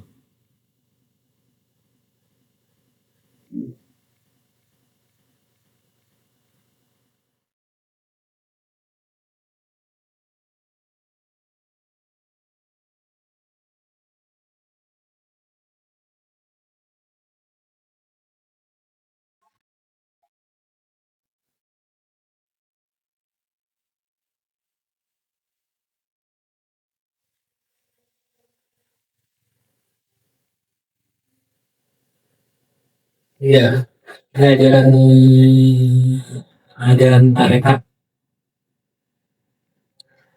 Iya, ajaran ajaran tarekat.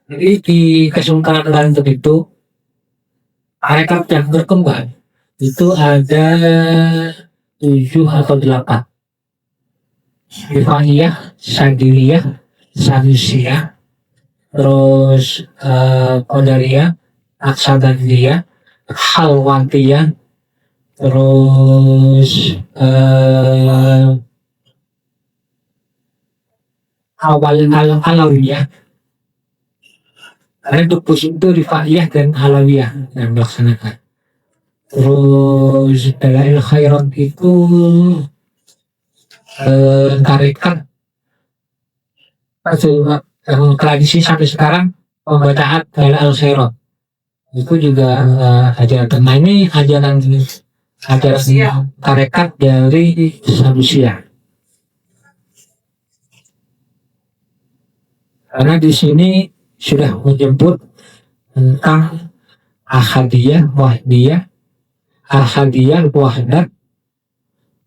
Jadi di Kesultanan Banten itu tarekat yang berkembang itu ada 7 atau 8. Rifaiyah, Sadiliyah, Sanusiyah, terus Qadariyah, Aksadandiyah, Halwantiyah, terus Alawiyah. Karena untuk pusing itu Rifaiyah dan Alawiyah yang melaksanakan. Terus Dalail Khairat itu tarekat yang tradisi sampai sekarang pembacaan Dalail Khairat itu juga ajaran. Nah ini ajaran tarekat dari Sanusia. Karena di sini sudah menyebut tentang Ahadiyah, Wahdiyah, Ahadiyah, Wahdat,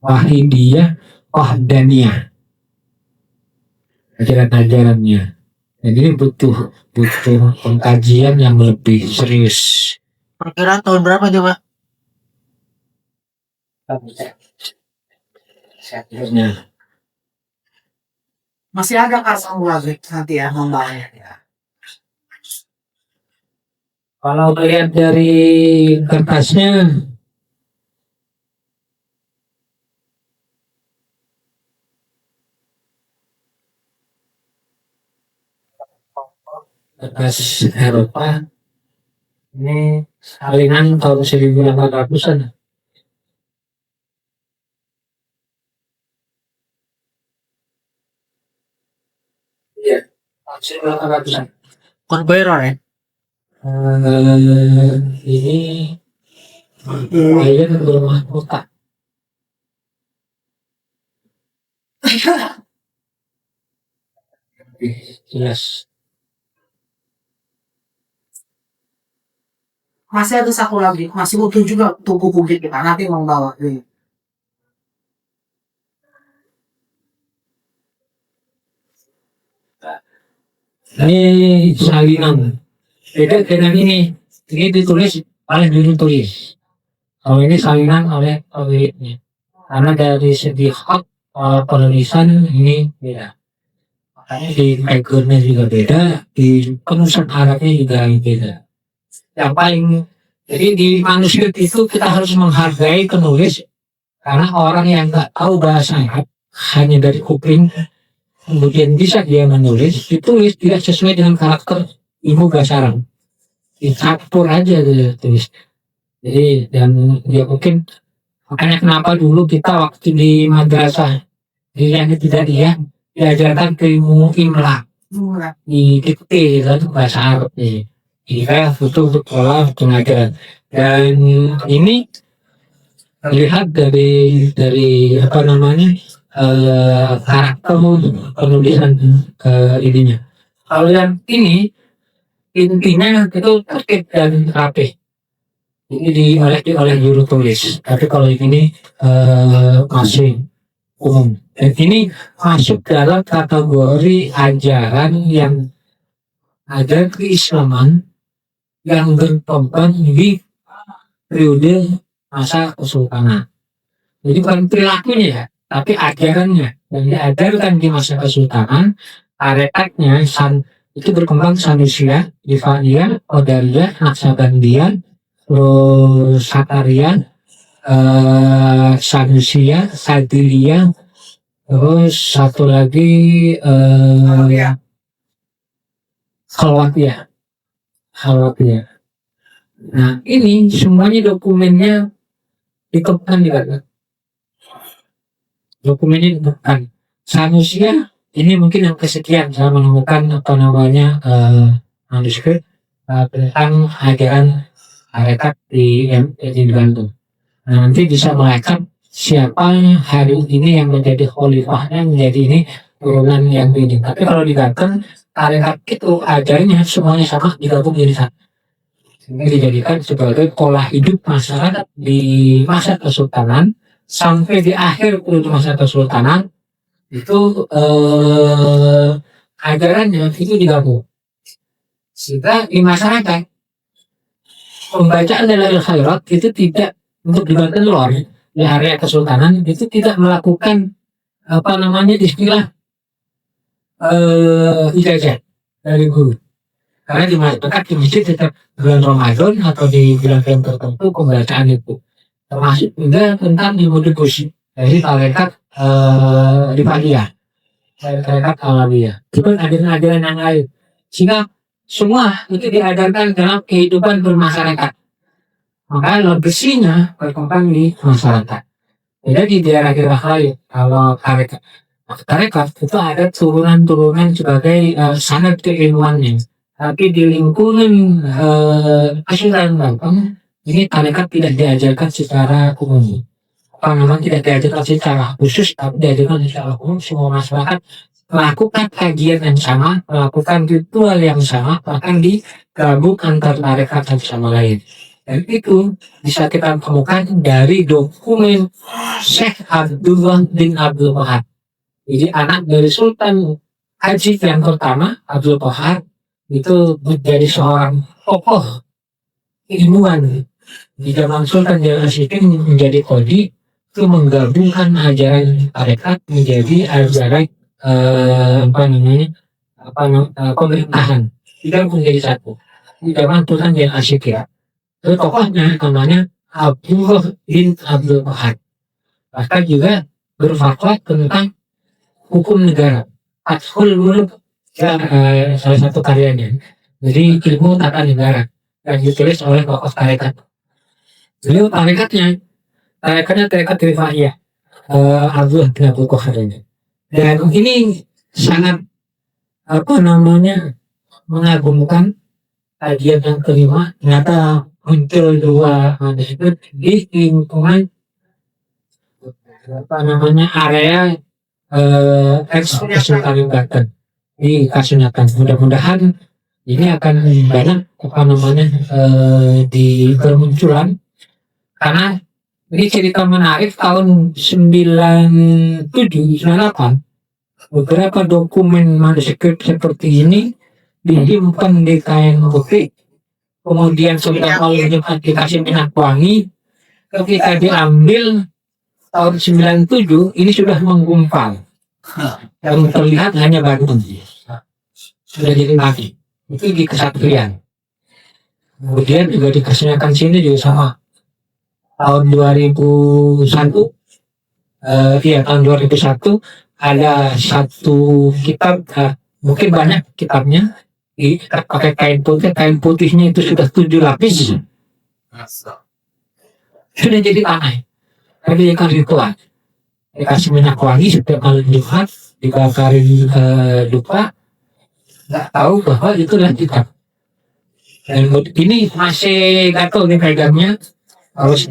Wahidiyah, Wahdaniyah. Ajaran-ajarannya. Jadi butuh pengkajian yang lebih serius. Perkiraan tahun berapa coba? Seharusnya. Masih ada kasang lagi nanti ya membahasnya ya. Kalau melihat dari kertasnya, kertas Eropa ini salinan tahun 1800-an. Iya, tahun 1800-an. Conveyor ya? Ini air berumah kota. Jelas. Masih ada satu lagi, masih utuh juga tubuh kulit kita nanti mau bawa. Ini salinan. Beda dengan ini ditulis oleh juru tulis. Kalau ini salinan oleh pemiliknya. Karena dari segi hak penulisan ini beda. Makanya di backgroundnya juga beda, di penulisan Arabnya juga beda. Yang paling jadi di manuskrip itu kita harus menghargai penulis karena orang yang nggak tahu bahasa Arab hanya dari kuping kemudian bisa dia menulis ditulis tidak sesuai dengan karakter ilmu bahasa Arab, dicampur aja dia tulis. Jadi dan dia mungkin makanya kenapa dulu kita waktu di madrasah yang tidak dia diajarkan ilmu imla di dikte itu bahasa Arab nih. Iya, betul pola pengajaran. Dan ini lihat dari apa namanya karakter penulisan ininya. Kalau yang ini intinya itu tertib dan rapi. Ini oleh juru tulis. Tapi kalau ini masih umum. Dan ini masuk dalam kategori ajaran yang ada keislaman yang berkembang di periode masa kesultanan. Jadi bukan perilakunya ya, tapi ajarannya. Yang diajarkan di masa kesultanan, tarekatnya itu berkembang Sanusiyah, Rifaiyah, Qadariyah, Naqsabandiyah, terus Sakariyah, Sanusiyah, Sadiliyah, terus satu lagi Khalwatiyah. Nah ini semuanya dokumennya ditemukan di mana? Dokumennya ditemukan. Sanusiyah ini mungkin yang kesekian saya menemukan apa namanya manuskrip tentang ajaran tarekat di Bandung. Nah, nanti bisa melihat siapa hari ini yang menjadi khalifahnya menjadi ini turunan yang ini. Tapi kalau di Banten tarekat itu ajarnya semuanya sama digabung jadi satu. Ini dijadikan sebagai pola hidup masyarakat di masa kesultanan sampai di akhir masa Kesultanan itu ajarannya itu digabung, sehingga di masyarakat pembacaan Dalail Khairat itu tidak untuk dibaca luar di area Kesultanan itu tidak melakukan istilah ijazah dari guru, karena di masyarakat di masjid tetap bulan Ramadan atau di bulan-bulan tertentu pembacaan itu termasuk juga tentang ilmu debusi dari tarekat Rifahiyah, tarekat Alawiyah, itu ajaran-ajaran yang lain, sehingga semua itu diajarkan dalam kehidupan bermasyarakat. Maka legasinya berkembang di masyarakat. Jadi di daerah-daerah lain, kalau tarekat itu ada turunan-turunan sebagai sanad keilmuannya. Tapi di lingkungan Kesultanan Banten, ini tarekat tidak diajarkan secara umum. Tidak diajarkan secara khusus, tapi diajarkan secara umum. Semua masyarakat melakukan kajian yang sama, melakukan ritual yang sama, bahkan digabung antar tarekat satu sama lain. Dan itu bisa kita temukan dari dokumen Syekh Abdullah bin Abdul Wahab. Jadi anak dari Sultan Haji yang pertama, Abdul Wahab, itu menjadi seorang tokoh ilmuwan di zaman Sultan Jalaluddin menjadi qadhi, itu menggabungkan ajaran tarekat menjadi ajaran pemerintahan, tidak menjadi satu. Di zaman Sultan Jalaluddin itu tokohnya namanya Abdullah bin Abdul Wahab. Bahkan juga berfatwa tentang hukum negara, Fathul Muluk, salah satu karyanya. Jadi ilmu tata negara yang ditulis oleh tokoh tarekat. Beliau tarekatnya tarekat Rifahiyah, Abdullah bin Abdul Wahab ini. Dan ini sangat mengagumkan. Kajian yang kelima ternyata muncul dua manuskrip di lingkungan area Kesultanan Banten di Kasunatan. Mudah-mudahan ini akan banyak di bermunculan, karena ini cerita menarik tahun 97-98 beberapa dokumen manuskrip seperti ini disimpan di kain putih, kemudian sudah dikasih minyak wangi. Ketika diambil tahun 97 ini sudah menggumpal, yang terlihat hanya Banten, sudah jadi mati. Itu di Kesatrian. Kemudian juga dikasihkan sini juga sama tahun 2001. Tahun 2001 ada satu kitab, mungkin banyak kitabnya, pakai kain putih. Kain putihnya itu sudah 7 lapis, sudah jadi tanah. Tapi yang ritual dikasih minyak wangi setiap malam Jumat, dibakarin dupa, nggak tahu bahwa itu adalah kitab. Dan ini masih gatel nih pegangnya, harus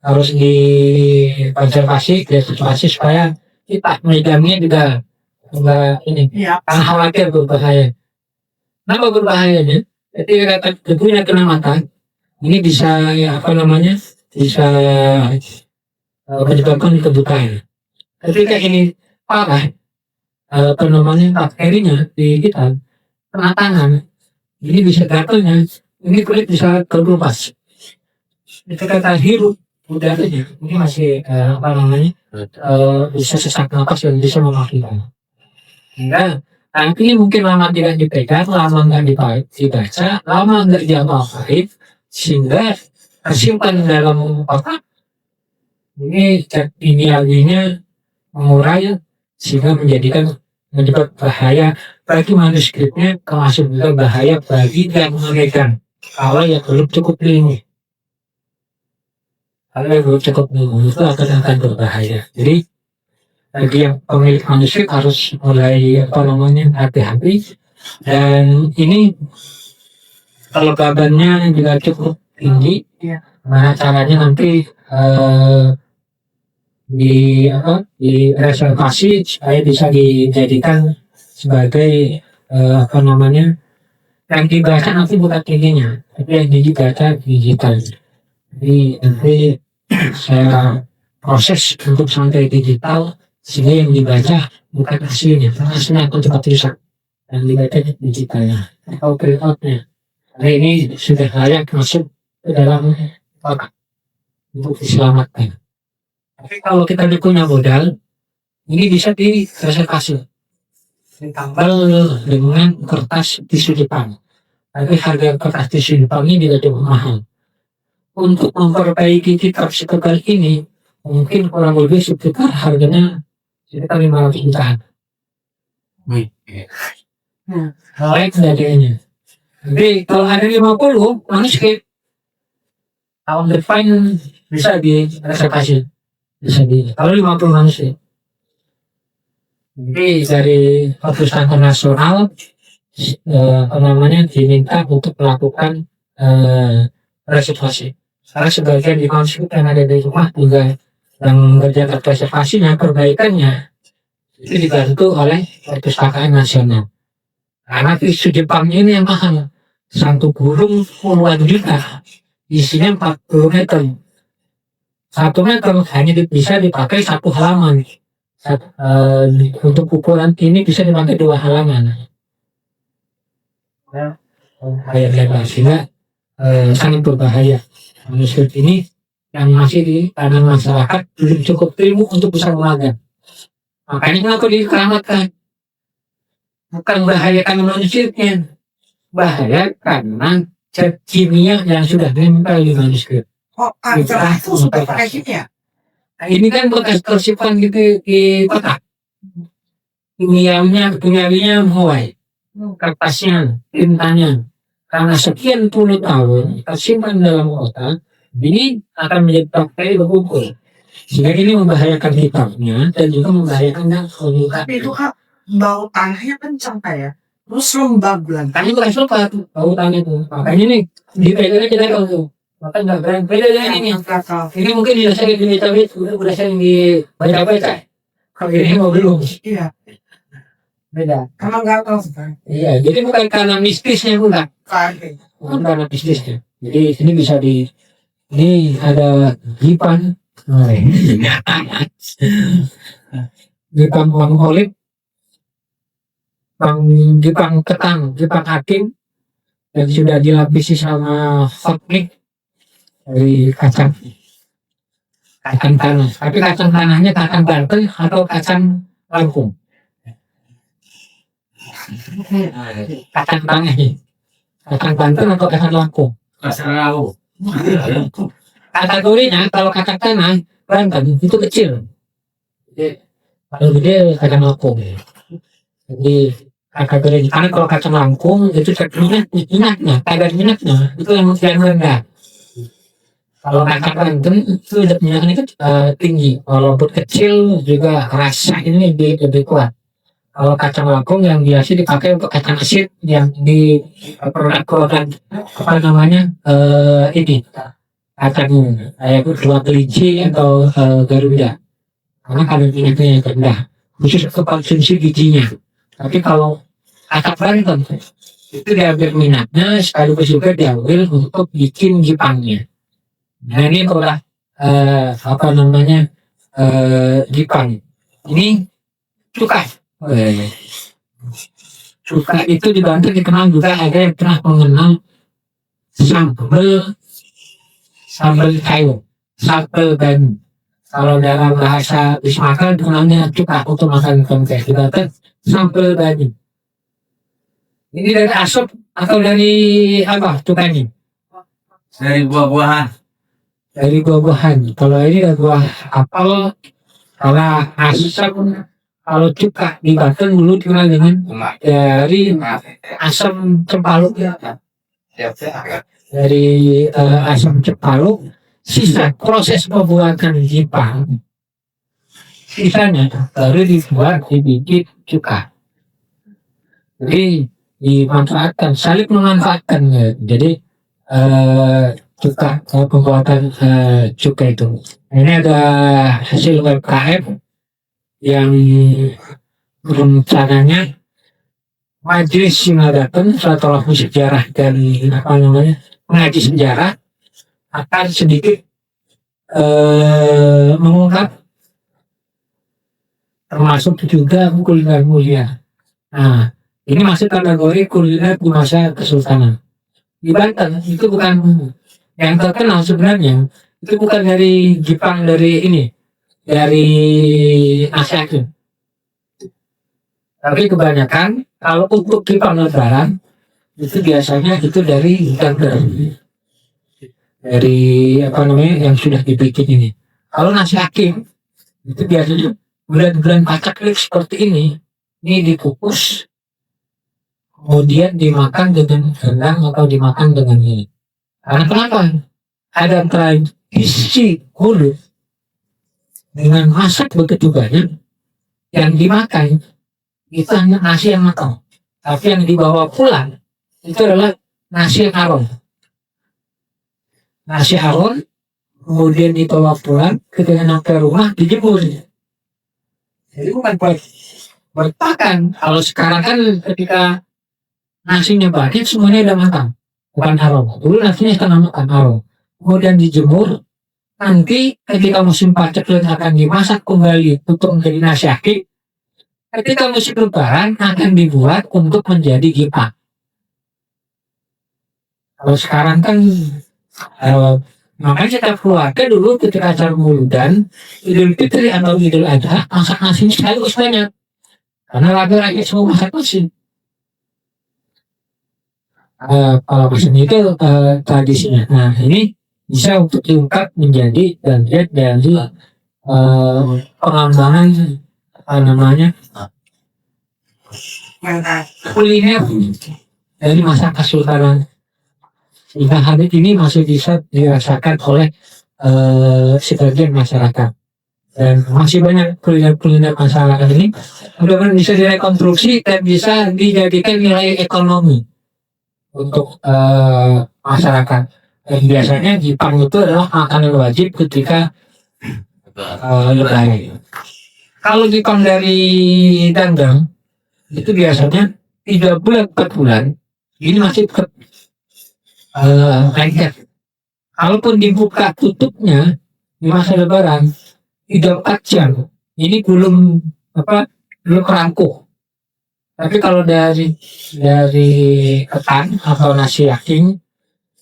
harus dikonservasi, supaya kita megangnya juga enggak ini, karena khawatir berbahaya. Kenapa berbahayanya? Jadi kata debunya kena mata, ini bisa bisa menyebabkan kebutaan. Ketika ini parah, bakterinya di kita kena tangan, ini bisa gatelnya, ini kulit bisa kelupas. Ketika hirup udaranya, ini masih bisa sesak nafas dan bisa mematikan. Nah, tapi mungkin lama tidak dipegang, lama nggak dibaca, lama nggak diamalkan, sehingga tersimpan dalam otak. Ini zat kimiawinya mengurai, sehingga menyebabkan bahaya bagi manuskripnya, termasuk juga bahaya bagi yang memegang kalau yang belum cukup ilmu. Kalau yang belum cukup ilmu itu akan berbahaya. Jadi bagi yang pemilik manuskrip harus mulai hati-hati, dan ini kelembabannya juga cukup tinggi. Mana caranya nanti direservasi supaya bisa dijadikan sebagai yang dibaca nanti bukan tingginya, tapi yang dibaca digital. Jadi nanti saya proses untuk sampai digital sehingga yang dibaca bukan aslinya, aslinya akan cepat rusak dan dibaca digitalnya atau print outnya. Karena ini sudah layak masuk ke dalam kotak untuk diselamatkan. Tapi kalau kita tidak punya modal, ini bisa direservasi, ditambal dengan kertas tisu Jepang. Tapi harga kertas tisu Jepang ini tidak cukup mahal. Untuk memperbaiki kitab setebal ini, mungkin kurang lebih sekitar harganya sekitar 500 jutaan. Baik sebagainya. Jadi kalau ada 50 manuskrip, tahun depan bisa direservasi. Kalau 50 manuskrip. Jadi dari perpustakaan nasional diminta untuk melakukan reservasi. Karena sebagian di manuskrip yang ada di rumah juga yang mengerjakan reservasinya, perbaikannya itu dibantu oleh perpustakaan nasional. Karena tisu Jepang ini yang mahal, satu burung puluhan juta, isinya 40 meter. 1 meter hanya bisa dipakai 1 halaman. Untuk ukuran ini bisa dipakai 2 halaman. Kayak lebar sehingga sangat berbahaya. Manuskrip ini yang masih di tangan masyarakat belum cukup ilmu untuk bisa mengajar. Makanya kenapa dikeramatkan? Bukan bahaya karena manuskripnya, bahaya karena zat kimia yang sudah nempel di manuskrip. Itu supaya pakai kimia. Nah, ini kan bekas tersimpan gitu di kotak. Kimiawinya mulai, kertasnya, tintanya. Karena sekian puluh tahun tersimpan dalam kotak, ini akan menjadi bakteri berkumpul. Sehingga ini membahayakan kitabnya dan juga membahayakan keluarga. Tapi itu Kak, bau tanahnya kencang ya. Terus lembab bulan. Kan itu kasih lupa tuh bau tanah itu. Makanya nih dipegangnya kita kalau tuh. Maka nggak berani. Beda dengan ini. Ini mungkin dirasain di cabai, udah sering dibaca-baca. Kalau ini mau belum. Iya. Beda. Emang nggak tahu. Iya, jadi bukan karena mistisnya bukan. Bukan karena mistisnya. Jadi ini bisa ini ada Jepang. Jepang Mangholik, Jepang Ketang, Jepang Hakim yang sudah dilapisi sama hot mix dari kacang tanah. Tapi kacang tanahnya kacang Banten atau kacang Lampung. Kacang tanah ini. Kacang Banten atau kacang Lampung. Kacang Lampung. Kategorinya kalau kacang tanah Banten itu kecil. Kalau gede kacang Lampung. Jadi kategori karena kalau kacang Lampung itu minatnya, kadar minatnya itu yang rendah. Kalau kacang Banten itu minatnya itu tinggi. Kalau lembut kecil juga rasa ini lebih kuat. Kalau kacang Lampung yang biasa dipakai untuk kacang asin yang di produk apa namanya ini kacang kayak dua kelinci atau garuda. Karena kadar minatnya yang rendah, khusus untuk konsumsi bijinya. Tapi kalau kacang Banten itu diambil minatnya sekaligus juga diambil untuk bikin Jepangnya. Nah ini udah apa namanya Jepang. Ini cuka. Cuka itu di Banten dikenal juga ada yang pernah mengenal sambal kayu, sambal dan kalau dalam bahasa Bismaka dikenalnya cuka untuk makan pempek. Di Banten sambal bani. Ini dari asap atau dari apa cukanya? Dari buah-buahan. Dari buah-buahan. Kalau ini dari buah apel, kalau asam, kalau cuka di Banten dulu dikenal dengan dari asam cempaluk. Dari asam cempaluk, sisa proses pembuatan Jepang, sisanya baru dibuat dibikin cuka. Jadi dimanfaatkan, saling memanfaatkan ya. Jadi cuka pembuatan cuka itu. Ini ada hasil WKF yang rencananya Majelis Singadatun setelah sejarah dan apa namanya mengaji sejarah akan sedikit mengungkap, termasuk juga kuliner mulia. Nah, ini masuk kategori kuliner di masa Kesultanan. Di Banten itu bukan yang terkenal sebenarnya, itu bukan dari Jepang, dari Asia, tapi kebanyakan kalau untuk Jepang Lebaran itu biasanya itu dari Banten, dari yang sudah dibikin ini. Kalau nasi hakim itu biasanya bulan-bulan pacaklik seperti ini dikukus, kemudian dimakan dengan rendang atau dimakan dengan ini. Karena kenapa? Ada tradisi hulu dengan masak begitu banyak, yang dimakan itu hanya nasi yang matang, tapi yang dibawa pulang itu adalah nasi yang harum. Nasi harum kemudian dibawa pulang, ketika sampai rumah dijemur. Jadi bukan buat makan. Kalau sekarang kan ketika nasinya banyak semuanya udah matang, bukan harum. Dulu nasinya setengah matang harum, kemudian dijemur. Nanti ketika musim paceklik akan dimasak kembali untuk menjadi nasi akik. Ketika musim lebaran akan dibuat untuk menjadi gipak. Kalau sekarang kan makanya setiap keluarga dulu ketika acara Maulidan, Idul Fitri atau Idul Adha masak nasi sekaligus banyak. Karena laki-laki semua masak nasi. Kalau pesan itu tradisinya. Nah, ini bisa untuk diungkap menjadi bagian dari pengembangan kuliner dari masa Kesultanan, sehingga hari ini masih bisa dirasakan oleh sebagian masyarakat, dan masih banyak kuliner masyarakat ini mudah-mudahan bisa direkonstruksi dan bisa dijadikan nilai ekonomi untuk masyarakat. Dan biasanya Jepang itu adalah makanan wajib ketika lebaran. Kalau Jepang dari Dandang itu biasanya 3 bulan 4 bulan ini masih tetap lengket. Kalaupun dibuka tutupnya di masa lebaran 3-4 jam ini belum rampung. Tapi kalau dari ketan atau nasi yakin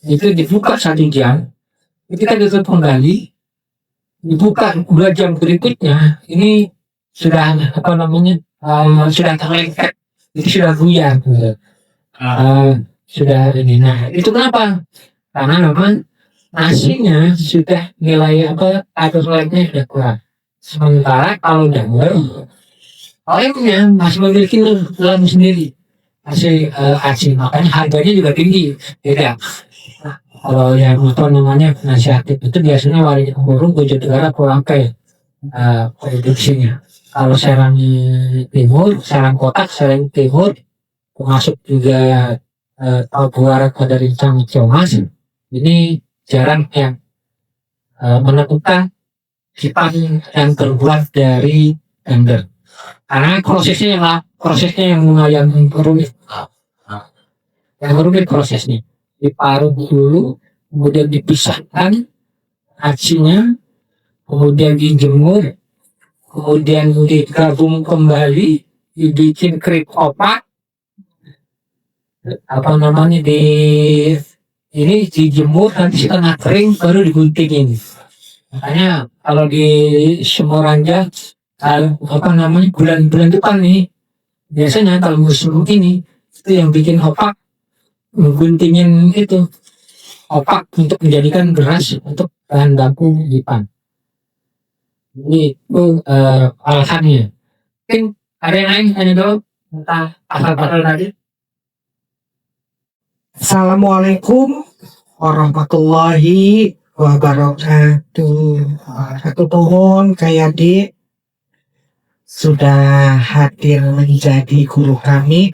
itu dibuka 1 jam, ketika ditutup kembali dibuka 2 jam berikutnya ini sudah sudah terlengket, itu sudah buyar, sudah ini. Nah, itu kenapa? Karena memang nasinya sudah nilai kalorinya sudah kurang. Sementara kalau daging olehnya masih memiliki nilai sendiri, masih asin, makanya harganya juga tinggi, beda. Nah, kalau yang nasi aktif itu biasanya warga burung Bojonegara kurang produksinya. Kalau Serang Timur, Serang Kotak, Serang Timur, termasuk juga Buarak pada Rincang Ciamas, ini jarang yang menemukan Jepang yang terbuat dari ember. Karena prosesnya yang lumayan rumit. Yang rumit prosesnya. Diparut dulu, kemudian dipisahkan acinya, kemudian dijemur, kemudian digabung kembali, dibikin kerip opak, ini dijemur nanti setengah kering baru diguntingin. Makanya kalau di Semarang bulan-bulan depan nih, biasanya kalau musim ini itu yang bikin opak, guntingin itu opak untuk menjadikan beras untuk bahan baku Jepang. Ini itu alasannya. Mungkin ada yang lain tanya dulu tentang pasal-pasal tadi. Assalamualaikum warahmatullahi wabarakatuh. Satu pohon kayak di sudah hadir menjadi guru kami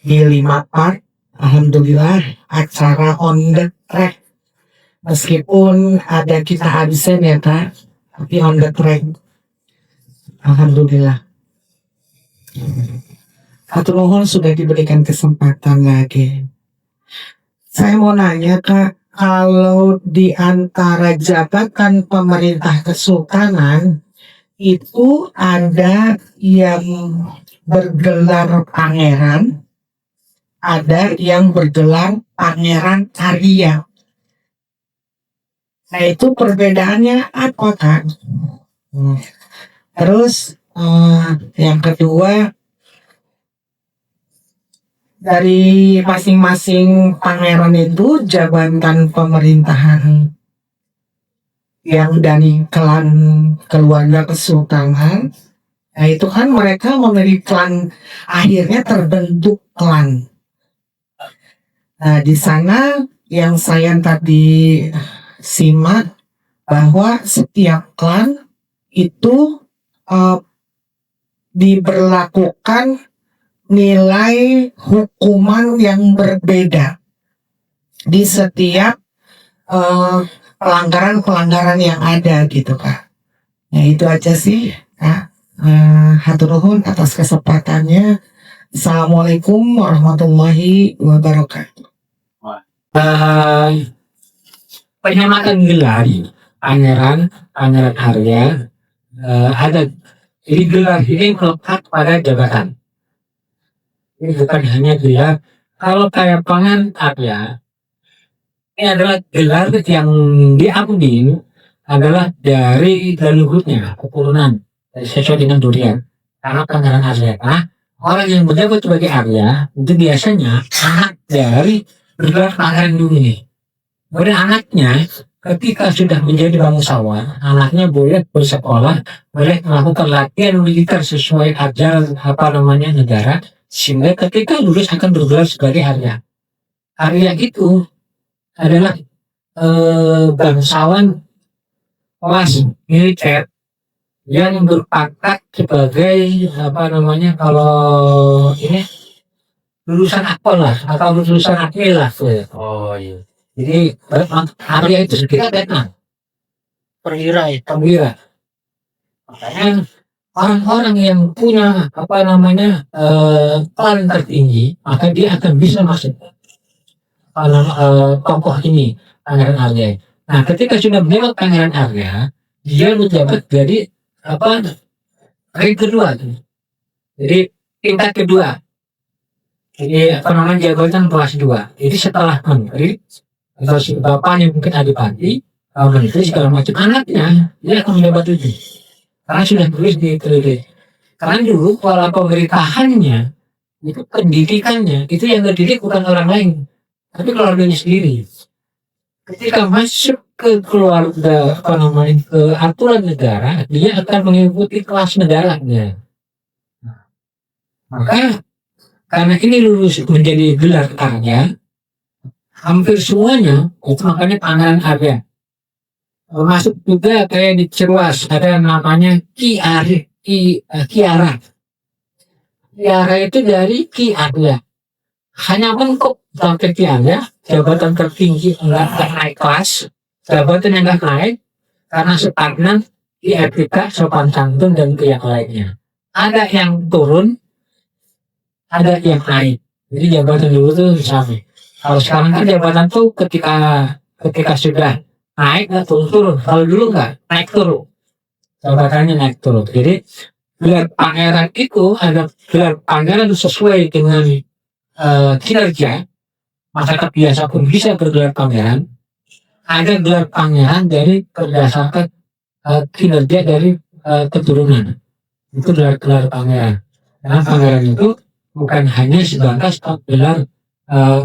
di 5 part. Alhamdulillah acara on the track, meskipun ada kita absen ya Kak, tapi on the track. Alhamdulillah. Satu mohon sudah diberikan kesempatan lagi. Saya mau nanya Kak, kalau di antara jabatan pemerintah kesultanan itu ada yang bergelar pangeran, ada yang bergelar pangeran Arya. Nah itu perbedaannya apa kan? Terus yang kedua, dari masing-masing pangeran itu jabatan pemerintahan yang dari klan keluarga kesultanan, nah itu kan mereka memiliki klan, akhirnya terbentuk klan. Nah di sana yang saya tadi simak bahwa setiap klan itu diberlakukan nilai hukuman yang berbeda di setiap pelanggaran-pelanggaran yang ada gitu Kak. Nah itu aja sih Kak. Hatur nuhun atas kesempatannya. Assalamualaikum warahmatullahi wabarakatuh. Penyamakan gelar pangeran Arya ada. Jadi gelar ini melekat pada jabatan. Ini bukan hanya gelar. Kalau kayak pangeran Arya, ini adalah gelar yang diambil adalah dari leluhurnya, keturunan sesuai dengan durian. Karena pangeran Arya, orang yang menjabat sebagai Arya itu biasanya anak dari gelar pangeran dulu nih. Kemudian anaknya ketika sudah menjadi bangsawan, anaknya boleh bersekolah, boleh melakukan latihan militer sesuai ajaran negara, sehingga ketika lulus akan bergelar sebagai Arya. Arya itu adalah bangsawan kelas militer yang berpangkat sebagai kalau ini lulusan akpol lah atau lulusan akmil lah. Oh iya. Jadi Arya itu kita tenang perwira. Makanya orang-orang yang punya klan tertinggi, maka dia akan bisa masuk tokoh ini pangeran Arya. Nah ketika sudah menjadi pangeran Arya, dia menjabat jadi rank kedua, jadi tingkat kedua. Jadi jabatan kelas 2. Jadi setelah menteri atau bapaknya mungkin adipati, menteri segala macam, anaknya dia akan menjabat itu karena sudah tulis di televisi. Karena dulu pola pemerintahannya itu pendidikannya itu yang terdidik bukan orang lain tapi keluarganya sendiri. Ketika masuk ke keluarga ke aturan negara, dia akan mengikuti kelas negaranya. Maka karena ini lulus menjadi gelar Arya, hampir semuanya itu makanya pangeran Arya. Masuk juga kayak di Cirwas ada namanya Kiara. Kiara itu dari Ki Arya. Hanya mentok sampai Kiara, jabatan tertinggi enggak naik kelas, jabatan yang enggak naik karena stagnan di etika, sopan santun dan yang lainnya. Ada yang turun, ada yang naik. Jadi jabatan dulu tuh sama. Kalau sekarang kan jabatan tuh ketika sudah naik nggak turun. Kalau dulu nggak naik turun, jabatannya naik turun. Jadi gelar pangeran itu ada gelar pangeran sesuai dengan kinerja. Masyarakat biasa pun bisa bergelar pangeran. Ada gelar pangeran dari berdasarkan kinerja dari keturunan. Itu gelar pangeran. Karena pangeran itu bukan hanya sebatas gelar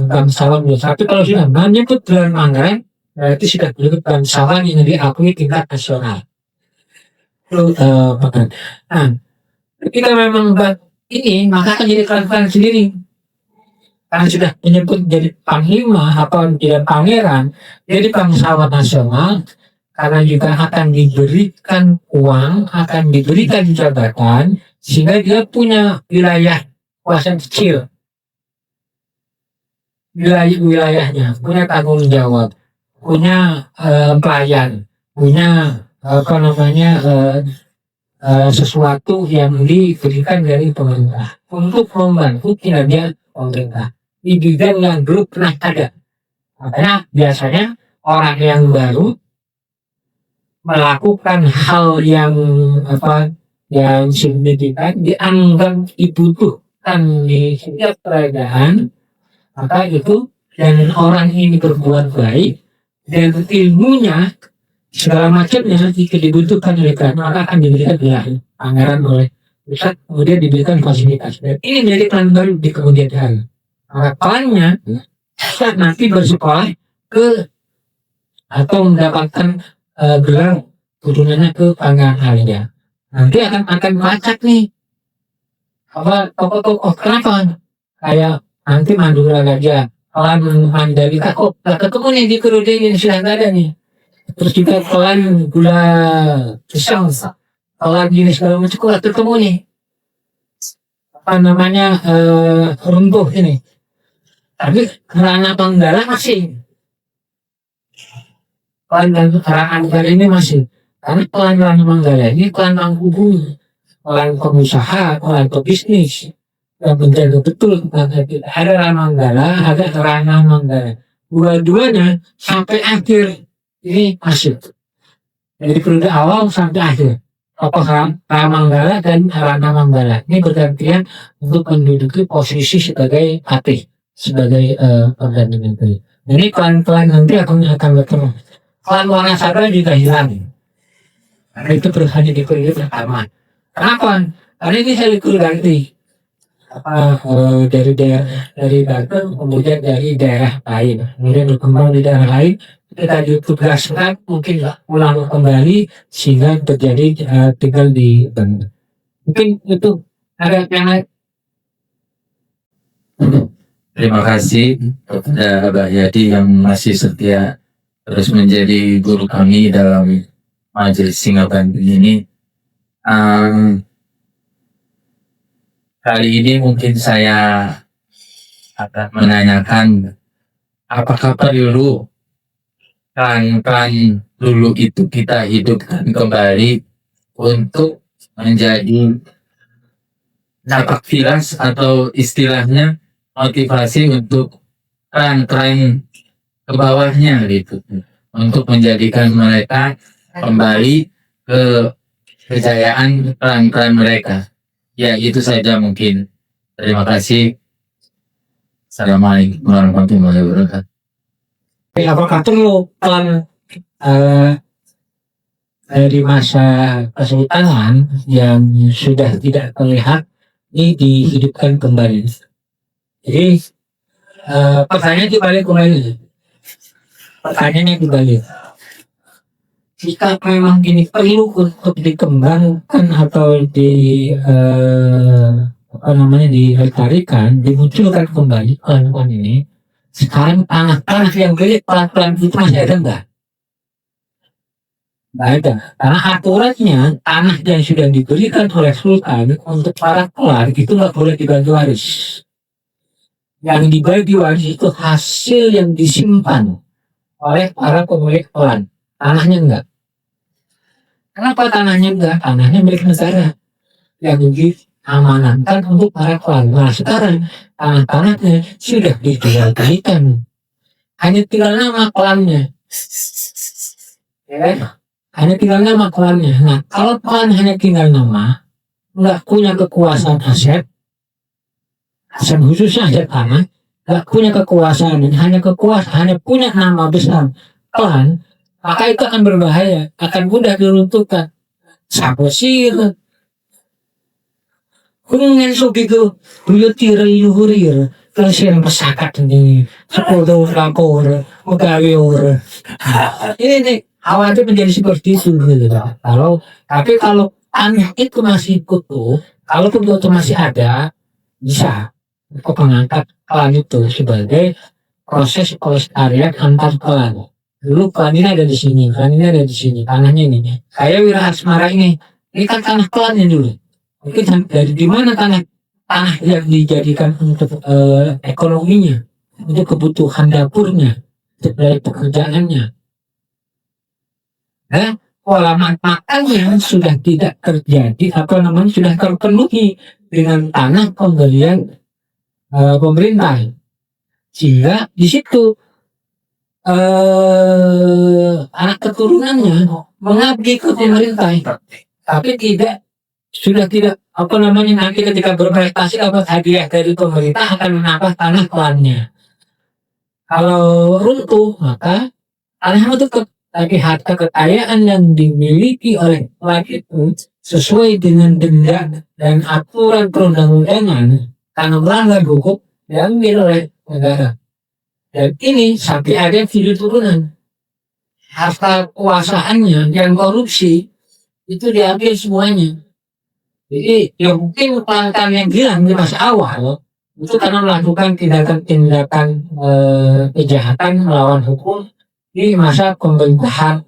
bangsawan biasa. Tapi kalau sudah menyebut gelar pangeran, berarti sudah menyebut bangsawan yang diakui tingkat nasional. Itu pangeran. Nah, ketika memang ini maka akan jadi klan sendiri. Karena sudah menyebut jadi panglima atau jadi pangeran, jadi bangsawan nasional, karena juga akan diberikan uang, akan diberikan jabatan, sehingga dia punya wilayah kuasa kecil, wilayahnya, punya tanggung jawab, punya pelayan, punya sesuatu yang diberikan dari pemerintah untuk membantu kinerja pemerintah. Di bidang yang dulu pernah ada Makanya biasanya orang yang baru melakukan hal yang yang signifikan dianggap dibutuhkan di setiap keadaan, maka itu dan orang ini berbuat baik dan ilmunya segala macamnya jika dibutuhkan oleh Tuhan maka akan diberikan gelar anggaran oleh pusat, kemudian diberikan fasilitas dan ini menjadi plan baru di kemudian hari. Harapannya nanti bersekolah ke atau mendapatkan gelar turunannya ke panggilan alia. Nanti akan melacak nih tokoh-tokoh kenapa kayak nanti Madura Gajah, pelan Mandalika, ketemu nih di Perudin yang sudah nggak ada nih. Terus juga pelan gula pisang, pelan jenis segala macam ketemu nih. Apa namanya runtuh ini. Tapi Rana Panggala masih. Pelan Manggala ini masih. Karena pelan Rana Manggala ini pelan menghubungi, pelan pengusaha, pelan pebisnis yang menjaga betul ada Rana Manggala, ada Rana Manggala. Dua-duanya sampai akhir ini masih. Dari periode awal sampai akhir. Tokoh Rana Manggala dan Rana Manggala ini bergantian untuk menduduki posisi sebagai patih, sebagai perdana menteri. Jadi pelan-pelan nanti akan bertemu. Klan Wanasaba juga hilang. Karena itu hanya di periode pertama. Kenapa? Karena ini saya ganti dari Banten kemudian dari daerah lain, kemudian berkembang di daerah lain. Kita ditugaskan mungkin pulang kembali sehingga terjadi tinggal di Banten. Mungkin itu ada yang lain. Terima kasih kepada Abah Yadi yang masih setia terus menjadi guru kami dalam Majelis Singa Banten ini. Kali ini mungkin saya akan menanyakan apakah perlu klan-klan dulu itu kita hidupkan kembali untuk menjadi napak tilas atau istilahnya motivasi untuk klan-klan ke bawahnya gitu, untuk menjadikan mereka kembali ke kejayaan klan-klan mereka. Ya itu saja mungkin. Terima kasih. Assalamualaikum warahmatullahi wabarakatuh. Apakah perlu klan dari masa kesultanan yang sudah tidak terlihat ini dihidupkan kembali? Jadi pertanyaan dibalik kembali. Pertanyaannya dibalik. Jika memang ini perlu untuk dikembangkan atau dilestarikan, dimunculkan kembali klan-klan ini, sekarang tanah-tanah yang milik klan-klan itu masih ada enggak? Enggak ada. Karena aturannya tanah yang sudah diberikan oleh Sultan untuk para klan itu enggak boleh dibagi waris. Yang dibagi waris itu hasil yang disimpan oleh para pemilik klan. Tanahnya enggak. Kenapa tanahnya enggak? Tanahnya milik negara yang diamanatkan untuk para klan. Nah sekarang tanah-tanahnya sudah dijual belikan. Hanya tinggal nama klannya. Ya, hanya tinggal nama klannya. Nah kalau klan hanya tinggal nama, enggak punya kekuasaan aset khususnya aset tanah, enggak punya kekuasaan, hanya punya nama besar klan, maka itu akan berbahaya, akan mudah diruntuhkan. Sabosir, kungen sugigo, buyutir yuhurir, kasihan pesakat ini, sepuluh lakor, megawiur. Ini khawatir menjadi seperti itu gitu. Tapi kalau tanah itu masih utuh, kalau itu masih ada, bisa untuk mengangkat klan itu sebagai proses pelestarian antar klan. Dulu klan ini ada di sini, klan ini ada di sini, tanahnya ini. Saya Wira Asmara ini kan tanah klannya dulu. Mungkin dari di mana tanah yang dijadikan untuk ekonominya, untuk kebutuhan dapurnya, untuk dari pekerjaannya. Pola makannya sudah tidak terjadi, sudah terpenuhi dengan tanah pembelian pemerintah. Sehingga di situ anak keturunannya mengabdi ke pemerintah, tapi sudah tidak nanti ketika berprestasi dapat hadiah dari pemerintah akan menambah tanah klannya. Kalau runtuh maka tanahnya tetap, tapi harta kekayaan yang dimiliki oleh klan itu sesuai dengan denda dan aturan perundang-undangan karena melanggar hukum diambil oleh negara. Dan ini sampai ada yang video turunan. Harta kuasaannya yang korupsi itu diambil semuanya. Jadi ya mungkin klan-klan yang hilang di masa awal itu karena melakukan tindakan-tindakan kejahatan melawan hukum di masa pemerintahan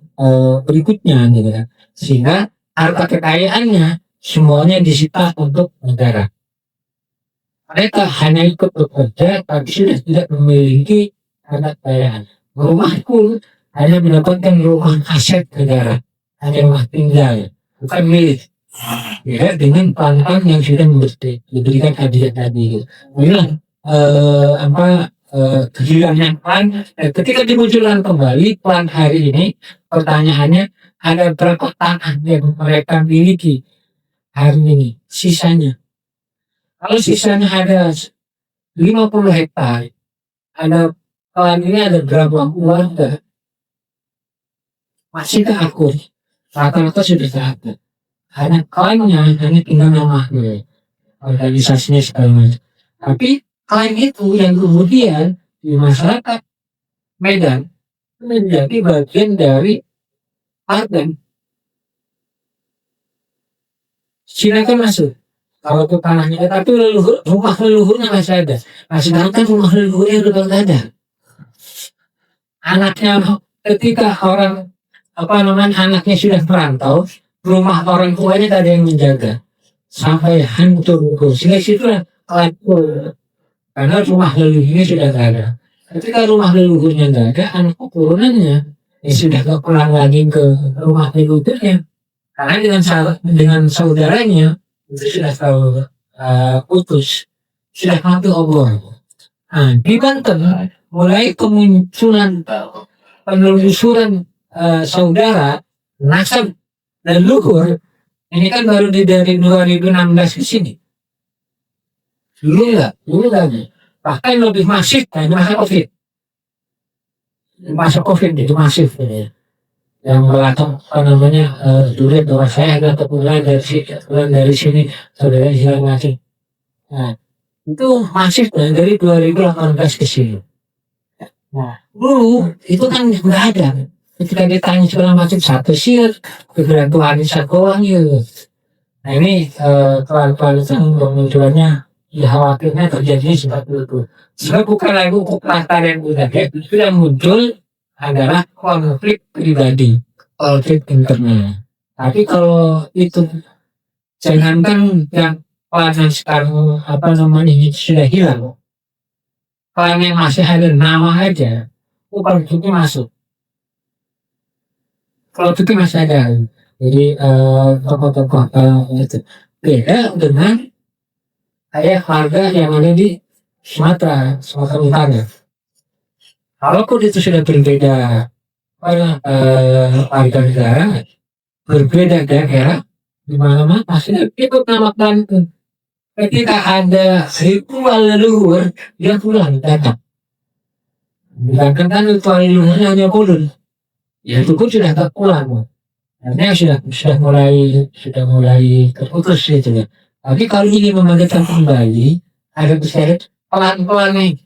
berikutnya gitu kan. Sehingga harta kekayaannya semuanya disita untuk negara. Mereka hanya ikut bekerja tapi sudah tidak memiliki harta kekayaan. Rumah pun hanya mendapatkan rumah aset negara, hanya rumah tinggal, bukan milik. Ya, dengan klan-klan yang sudah diberikan hadiah tadi. Inilah kehilangnya klan. Ketika dimunculkan kembali klan hari ini, pertanyaannya ada berapa tanah yang mereka miliki hari ini sisanya. Kalau sisanya ada 50 hektar, ada klan ini ada berapa keluarga? Masih tak akur, rata-rata sudah tak akur. Hanya klannya hanya tinggal namanya, organisasinya segala macam. Tapi klan itu yang kemudian di masyarakat Medan menjadi bagian dari Parten. Silakan masuk. Kalau itu tanahnya, tapi rumah leluhurnya masih ada. Masih sedangkan rumah leluhurnya sudah tidak ada. Anaknya ketika anaknya sudah merantau, rumah orang tuanya tak ada yang menjaga sampai hancur. Sehingga situlah kelapur karena rumah leluhurnya sudah tak ada. Ketika rumah leluhurnya tak ada, anak keturunannya sudah tak pulang lagi ke rumah leluhurnya karena dengan saudaranya itu sudah tahu putus, sudah mati obor. Di Banten mulai kemunculan penelusuran saudara nasab leluhur ini kan baru dari 2016 ke sini. Dulu lagi. Bahkan lebih masif di masa COVID. Masa COVID itu masif ya. Yang belakang duit bahwa saya agak terpulang dari sini saudara silang ngasih. Nah, itu masif dari 2018 ke sini. Nah, dulu itu kan nggak ada. Ketika ditanya segala macam satu sir, kemudian Tuhan satu ya. Nah ini klan-klan itu bermunculannya khawatirnya terjadi seperti itu. Sebab bukan lagi kekuatan yang budaya, itu yang muncul adalah konflik pribadi, konflik internal. Tapi kalau itu jangankan yang klan yang sekarang sudah hilang, klan yang masih ada nama aja, konfliknya masuk. Kalau itu masih ada, jadi tokoh-tokoh itu beda dengan kayak warga yang ada di Sumatera Utara. Kalaupun itu sudah berbeda warga negara, berbeda daerah, di mana-mana pasti ikut nama klan itu. Ketika ada ritual leluhur, dia pulang datang. Bukan kan ritual leluhurnya hanya pulang. Ya itu pun sudah tak pulang, artinya sudah mulai terputus gitu ya. Tapi kalau ini membangkitkan kembali, ada kesadaran pelan-pelan nih.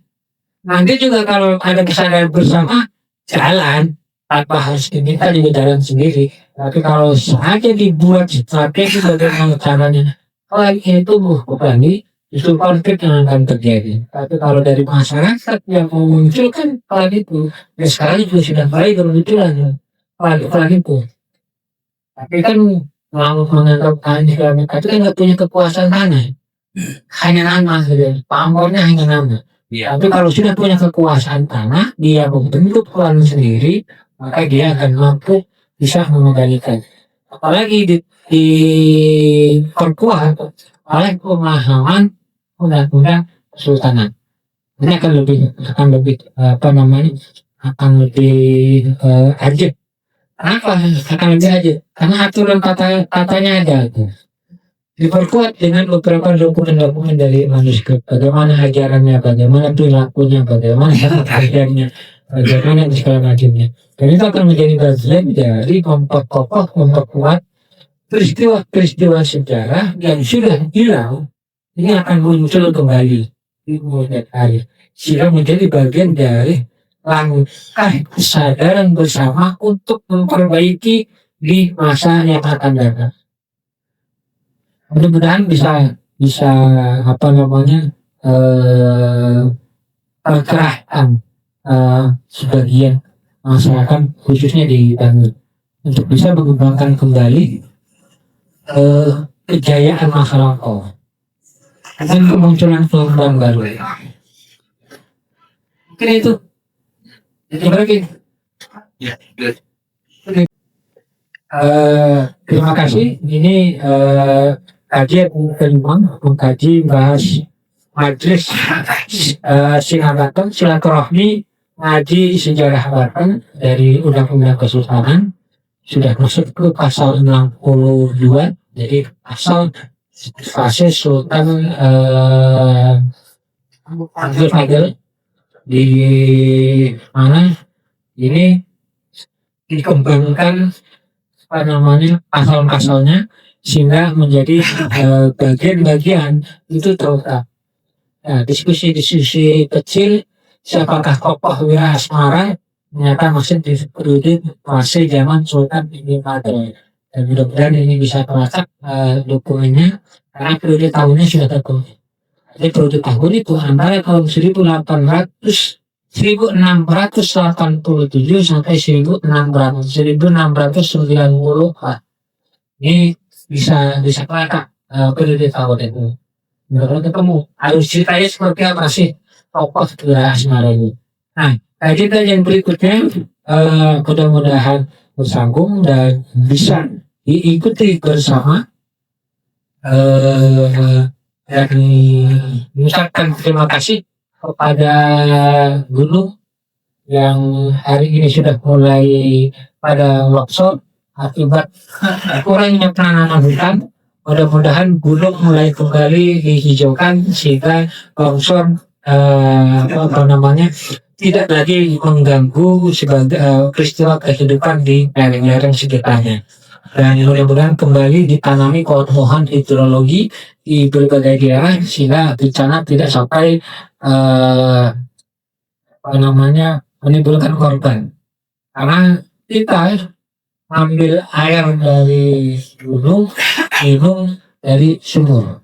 Nanti juga kalau ada kesadaran bersama, jalan tanpa harus diminta di jalan sendiri. Tapi kalau saja dibuat strategi bagaimana caranya, kalau ini tumbuh kembali, justru konflik yang akan terjadi. Tapi kalau dari masyarakat yang memunculkan pelan itu, ya sekarang juga sudah mulai bermunculan pelan itu. Tapi kan mau menganggap tanah itu kan nggak punya kekuasaan tanah, hanya nama saja, pamornya hanya nama. Ya. Tapi kalau sudah punya kekuasaan tanah, dia membentuk pelan sendiri, maka dia akan mampu bisa mengendalikan. Apalagi diperkuat oleh pemahaman undang-undang kesultanan. Ini akan lebih akan lebih ajib. Kenapa akan lebih ajib? Karena aturan katanya ada. Diperkuat dengan beberapa dokumen-dokumen dari manuskrip. Bagaimana ajarannya, bagaimana perilakunya, bagaimana kajiannya, bagaimana segala macamnya. Dan itu akan menjadi bagian dari memperkokoh, memperkuat peristiwa-peristiwa sejarah yang sudah hilang. Ini akan muncul kembali di kemudian hari. Sehingga menjadi bagian dari langkah kesadaran bersama untuk memperbaiki di masa yang akan datang. Mudah-mudahan bisa pergerakan sebagian masyarakat khususnya di Banten untuk bisa mengembangkan kembali kejayaan masa lampau dengan kemunculan perubahan baru. Mungkin itu. Terima kasih. Ini kajian kelima mengkaji bahas majelis Singa Banten silaturahmi ngaji sejarah Banten dari Undang-Undang Kesultanan sudah masuk ke pasal 62. Jadi pasal fase Sultan Abdul Fadil di mana ini dikembangkan pasal-pasalnya sehingga menjadi bagian-bagian itu terungkap. Nah, diskusi-diskusi kecil siapakah tokoh Wira Asmara ternyata masih di periode fase zaman Sultan Ibn Fadil. Dan mudah-mudahan ini bisa teracak dokumennya karena periode tahunnya sudah terkumpul. Jadi periode tahun itu antara tahun 1687 sampai 1690. Ini bisa kelakak periode tahun itu. Kalau ketemu harus ceritanya seperti apa sih tokoh Wira Asmara ini. Nah, kajian yang berikutnya mudah-mudahan bersambung dan bisa diikuti bersama dan mengucapkan terima kasih kepada gunung yang hari ini sudah mulai pada longsor akibat kurangnya penanaman hutan. Mudah-mudahan gunung mulai kembali dihijaukan sehingga longsor tidak lagi mengganggu sebagai peristiwa kehidupan di lereng-lereng sekitarnya. Dan mudah-mudahan kembali ditanami pohon hidrologi di berbagai daerah sehingga bencana tidak sampai menimbulkan korban. Karena kita ambil air dari gunung, minum dari sumur.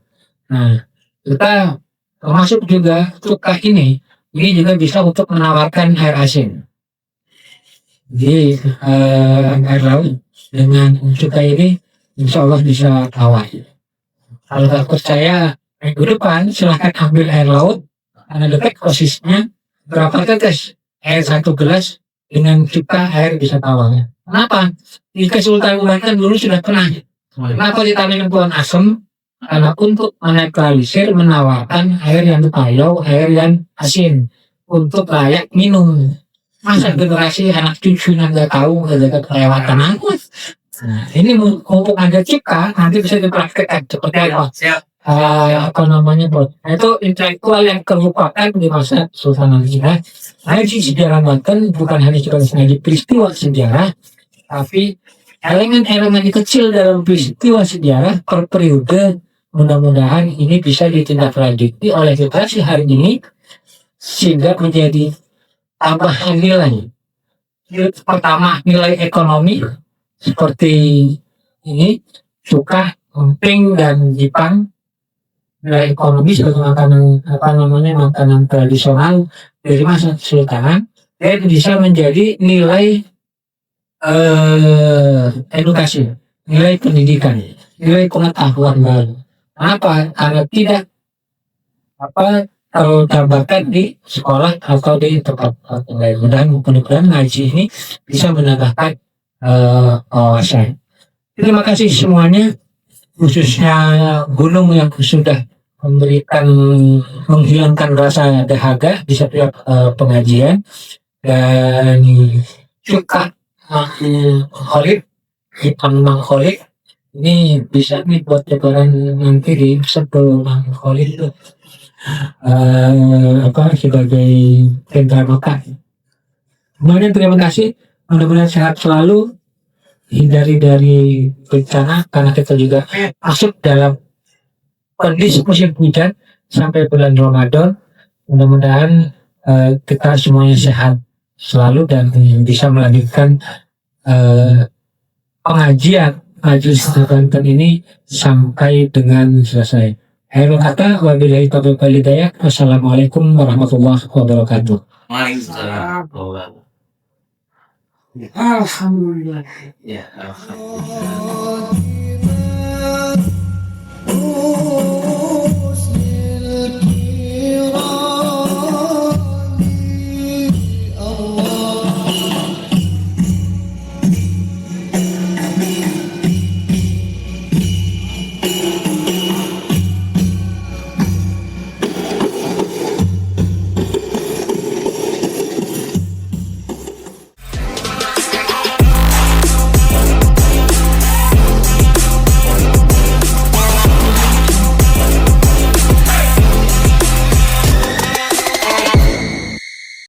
Nah, kita termasuk juga cukai ini juga bisa untuk menawarkan air asin di air laut. Dengan cukai ini insya Allah bisa tawar. Kalau tak percaya minggu depan silahkan ambil air laut karena dekat posisinya berapa tetes air 1 gelas dengan cuka air bisa tawar. Kenapa? Di Kesultanan Banten dulu sudah pernah. Kenapa ditanamin pohon asam? Karena untuk menetralisir menawarkan air yang payau, air yang asin untuk layak minum. Masa generasi anak cucu nggak tahu nggak kelewatan aku. Nah, ini mumpung ada cipta nanti bisa dipraktekkan seperti apa? Nah, itu intelektual yang terlupakan di masa Sultan Aziz. Ngaji sejarah Banten bukan hanya ngaji peristiwa sejarah, tapi elemen-elemen kecil dalam peristiwa sejarah per periode. Mudah-mudahan ini bisa ditindaklanjuti oleh generasi hari ini sehingga menjadi tambahan nilai. Pertama, nilai ekonomi seperti ini cuka, emping dan jipang. Nilai ekonomi sebagai makanan tradisional dari masa Sultan dan bisa menjadi nilai edukasi, nilai pendidikan, nilai pengetahuan baru. Kenapa? Karena tidak tergambarkan di sekolah atau di tempat lain. Mudah-mudahan ngaji ini bisa menambahkan wawasan. Terima kasih semuanya, khususnya gunung yang sudah menghilangkan rasa dahaga di setiap pengajian. dan suka mangkolik, hitam mangkolik. Ini bisa nih buat lebaran nanti di sebelum mangkolik itu sebagai sentra makan. Kemudian terima kasih, mudah-mudahan sehat selalu, hindari dari bencana karena kita juga masuk dalam kondisi musim hujan sampai bulan Ramadan. Mudah-mudahan kita semuanya sehat selalu dan bisa melanjutkan pengajian majelis Banten ini sampai dengan selesai. Akhirul kata, wabillahi taufiq wal hidayah. Wassalamualaikum warahmatullahi wabarakatuh. Waalaikumsalam. Alhamdulillah. Ya, alhamdulillah.